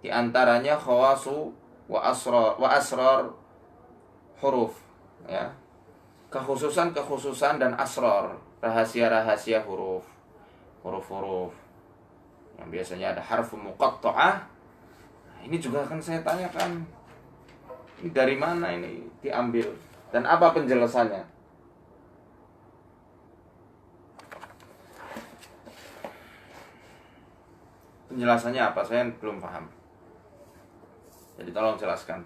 Di antaranya khawasu wa asrar huruf, ya. Kekhususan dan asrar, rahasia huruf yang biasanya ada harfu muqatta'ah. Ini juga akan saya tanyakan. Ini dari mana ini diambil dan apa penjelasannya? Penjelasannya apa? Saya belum paham. Jadi tolong jelaskan.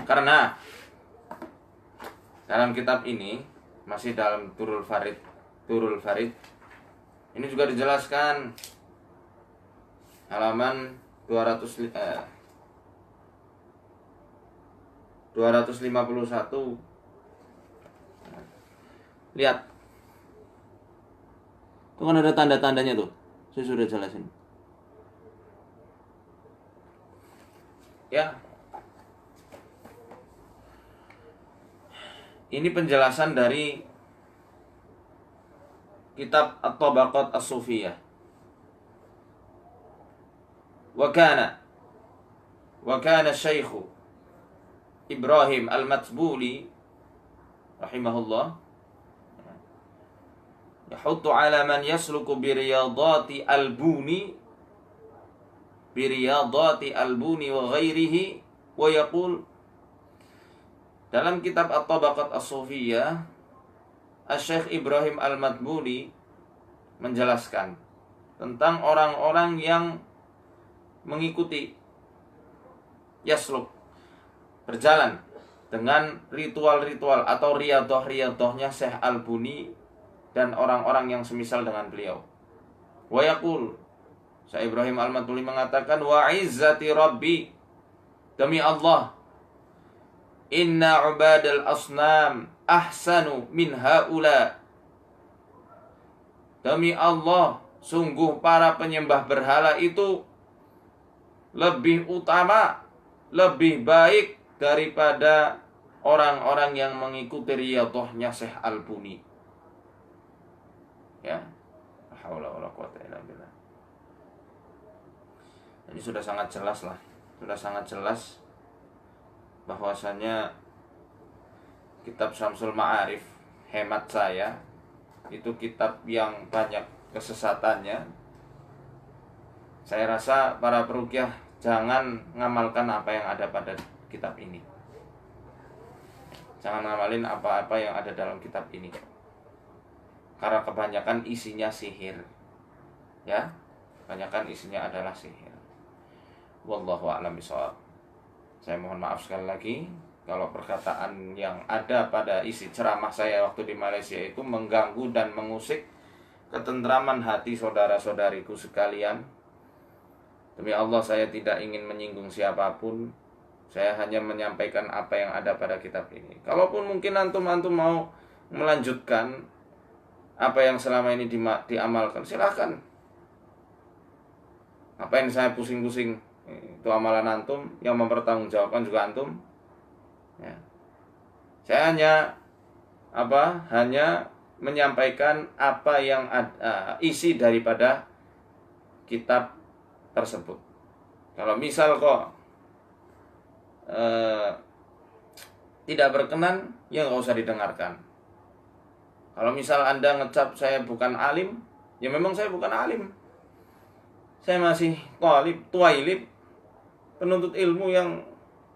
Karena dalam kitab ini masih dalam Durul Farid ini juga dijelaskan halaman 251. Lihat. Itu kan ada tanda-tandanya tuh. Saya sudah jelasin. Ya. Ini penjelasan dari kitab At-Tabaqat As-Sufiyah. Wa kana Syekh Ibrahim Al-Matbuli rahimahullah yahuddu ala man yasluku biriyadati al-buni wa ghairihi wa yaqul, dalam kitab At-Tabaqat As-Sufiyah, Syekh Ibrahim Al-Matbuli menjelaskan tentang orang-orang yang mengikuti yasluk, berjalan dengan ritual-ritual atau riyadah-riyadahnya Syekh Al-Buni dan orang-orang yang semisal dengan beliau. Wa yaqul, Syekh Ibrahim Al-Matbuli mengatakan, wa izzati rabbi, demi Allah, inna ubadal asnam ahsanu min haula, demi Allah, sungguh para penyembah berhala itu lebih utama, lebih baik daripada orang-orang yang mengikuti riyadhahnya Syekh Al-Buni. Ya, la haula wala quwata illa billah. Ini sudah sangat jelas lah, sudah sangat jelas bahwasanya kitab Syamsul Ma'arif, hemat saya, itu kitab yang banyak kesesatannya. Saya rasa para peruqyah jangan ngamalkan apa yang ada pada kitab ini. Jangan ngamalin apa-apa yang ada dalam kitab ini, karena kebanyakan isinya sihir. Ya, kebanyakan isinya adalah sihir. Wallahu a'lam bishawab. Saya mohon maaf sekali lagi kalau perkataan yang ada pada isi ceramah saya waktu di Malaysia itu mengganggu dan mengusik ketentraman hati saudara-saudariku sekalian. Demi Allah, saya tidak ingin menyinggung siapapun. Saya hanya menyampaikan apa yang ada pada kitab ini. Kalaupun mungkin antum-antum mau melanjutkan apa yang selama ini diamalkan, silakan. Apa yang saya pusing-pusing, itu amalan antum, yang mempertanggungjawabkan juga antum. Ya. Saya hanya menyampaikan apa yang isi daripada kitab tersebut. Kalau misal kok tidak berkenan, ya nggak usah didengarkan. Kalau misal Anda ngecap saya bukan alim, ya memang saya bukan alim. Saya masih tuailib, penuntut ilmu yang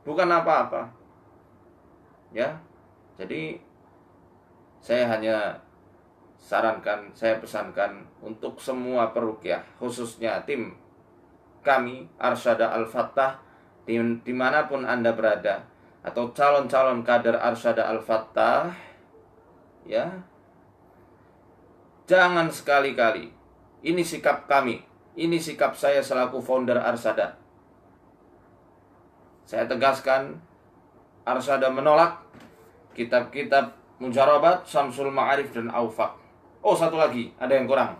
bukan apa-apa. Ya, jadi saya hanya sarankan, saya pesankan untuk semua peruqyah, khususnya tim kami Arsyada Al-Fattah, dimanapun Anda berada, atau calon-calon kader Arsyada Al-Fattah, ya, jangan sekali-kali, ini sikap kami, ini sikap saya selaku founder Arsyada. Saya tegaskan, Arsyada menolak kitab-kitab Mujarabat, Syamsul Ma'arif, dan Aufaq. Oh, satu lagi, ada yang kurang.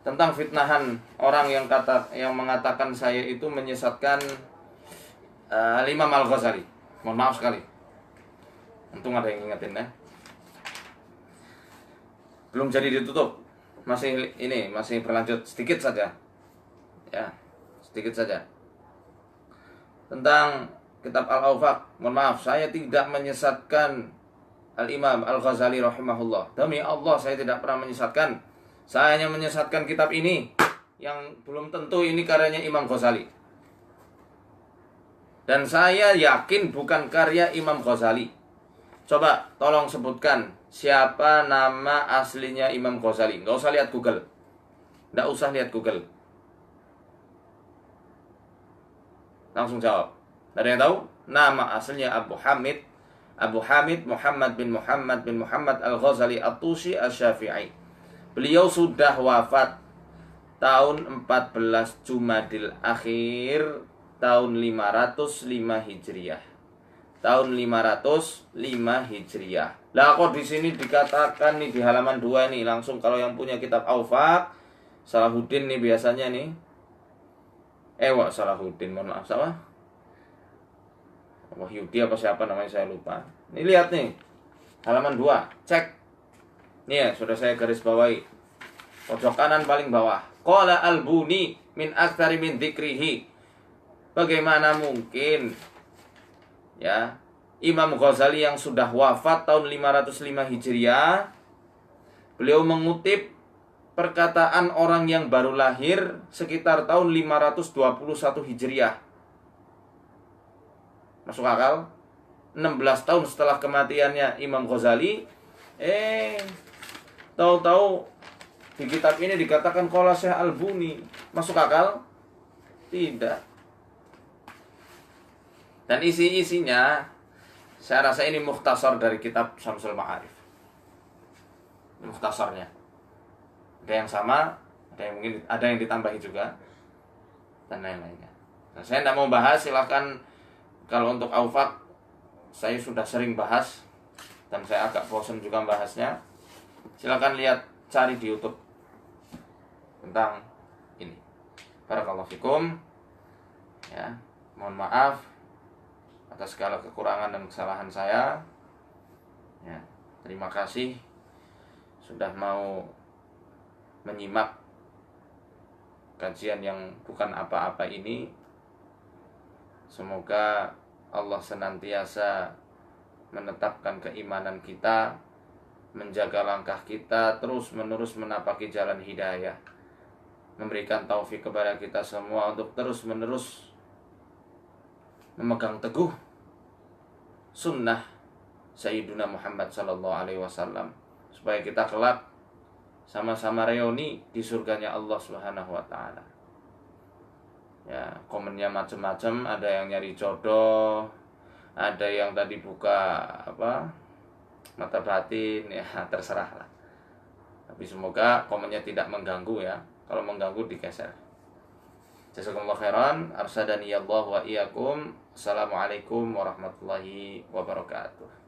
Tentang fitnahan orang yang mengatakan saya itu menyesatkan Imam Al-Ghazali. Mohon maaf sekali. Untung ada yang ingetin ya. Belum jadi ditutup. Masih berlanjut sedikit saja. Ya, sedikit saja. Tentang kitab Al-Aufaq, mohon maaf, saya tidak menyesatkan Al-Imam Al-Ghazali rahimahullah. Demi Allah, saya tidak pernah menyesatkan. Saya hanya menyesatkan kitab ini, yang belum tentu ini karyanya Imam Ghazali. Dan saya yakin bukan karya Imam Ghazali. Coba tolong sebutkan siapa nama aslinya Imam Ghazali. Nggak usah lihat Google. Nggak usah lihat Google. Langsung jawab. Ada yang tahu? Nama aslinya Abu Hamid Muhammad bin Muhammad Al-Ghazali At-Tusi Asy-Syafi'i. Beliau sudah wafat tahun 14 Jumadil Akhir tahun 505 Hijriah. Tahun 505 Hijriah. Lah kok di sini dikatakan nih di halaman 2 nih, langsung kalau yang punya kitab Aufaq, Salahuddin nih biasanya nih. Salahuddin, mohon maaf, sama Wahyudi apa siapa namanya saya lupa. Ini lihat nih. halaman 2. Cek. Nih ya, sudah saya garis bawahi. Pojok kanan paling bawah. Qala Al-Buni min aktsari min dzikrihi. Bagaimana mungkin ya Imam Ghazali yang sudah wafat tahun 505 Hijriah, beliau mengutip perkataan orang yang baru lahir sekitar tahun 521 Hijriah. Masuk akal? 16 tahun setelah kematiannya Imam Ghazali, tahu-tahu di kitab ini dikatakan qala Syekh Al-Buni. Masuk akal? Tidak. Dan isi-isinya saya rasa ini mukhtasar dari kitab Syamsul Ma'arif. Mukhtasarnya. Ada yang sama, ada yang ditambahi juga, dan lain-lainnya. Nah, saya tidak mau bahas, silahkan. Kalau untuk Aufaq saya sudah sering bahas dan saya agak bosan juga bahasnya. Silahkan lihat, cari di YouTube tentang ini. Barakallahu fikum. Ya, mohon maaf atas segala kekurangan dan kesalahan saya. Ya, terima kasih sudah mau menyimak kajian yang bukan apa-apa ini. Semoga Allah senantiasa menetapkan keimanan kita, menjaga langkah kita, terus-menerus menapaki jalan hidayah, memberikan taufik kepada kita semua untuk terus-menerus memegang teguh sunnah Sayyiduna Muhammad sallallahu alaihi wasallam, supaya kita kelak sama-sama reuni di surganya Allah Subhanahu wa taala. Ya, komennya macam-macam, ada yang nyari jodoh, ada yang tadi buka mata batin, ya terserah lah. Tapi semoga komennya tidak mengganggu ya. Kalau mengganggu digeser. Jazakumullah khairan, arsadani Allah wa iyyakum. Assalamualaikum warahmatullahi wabarakatuh.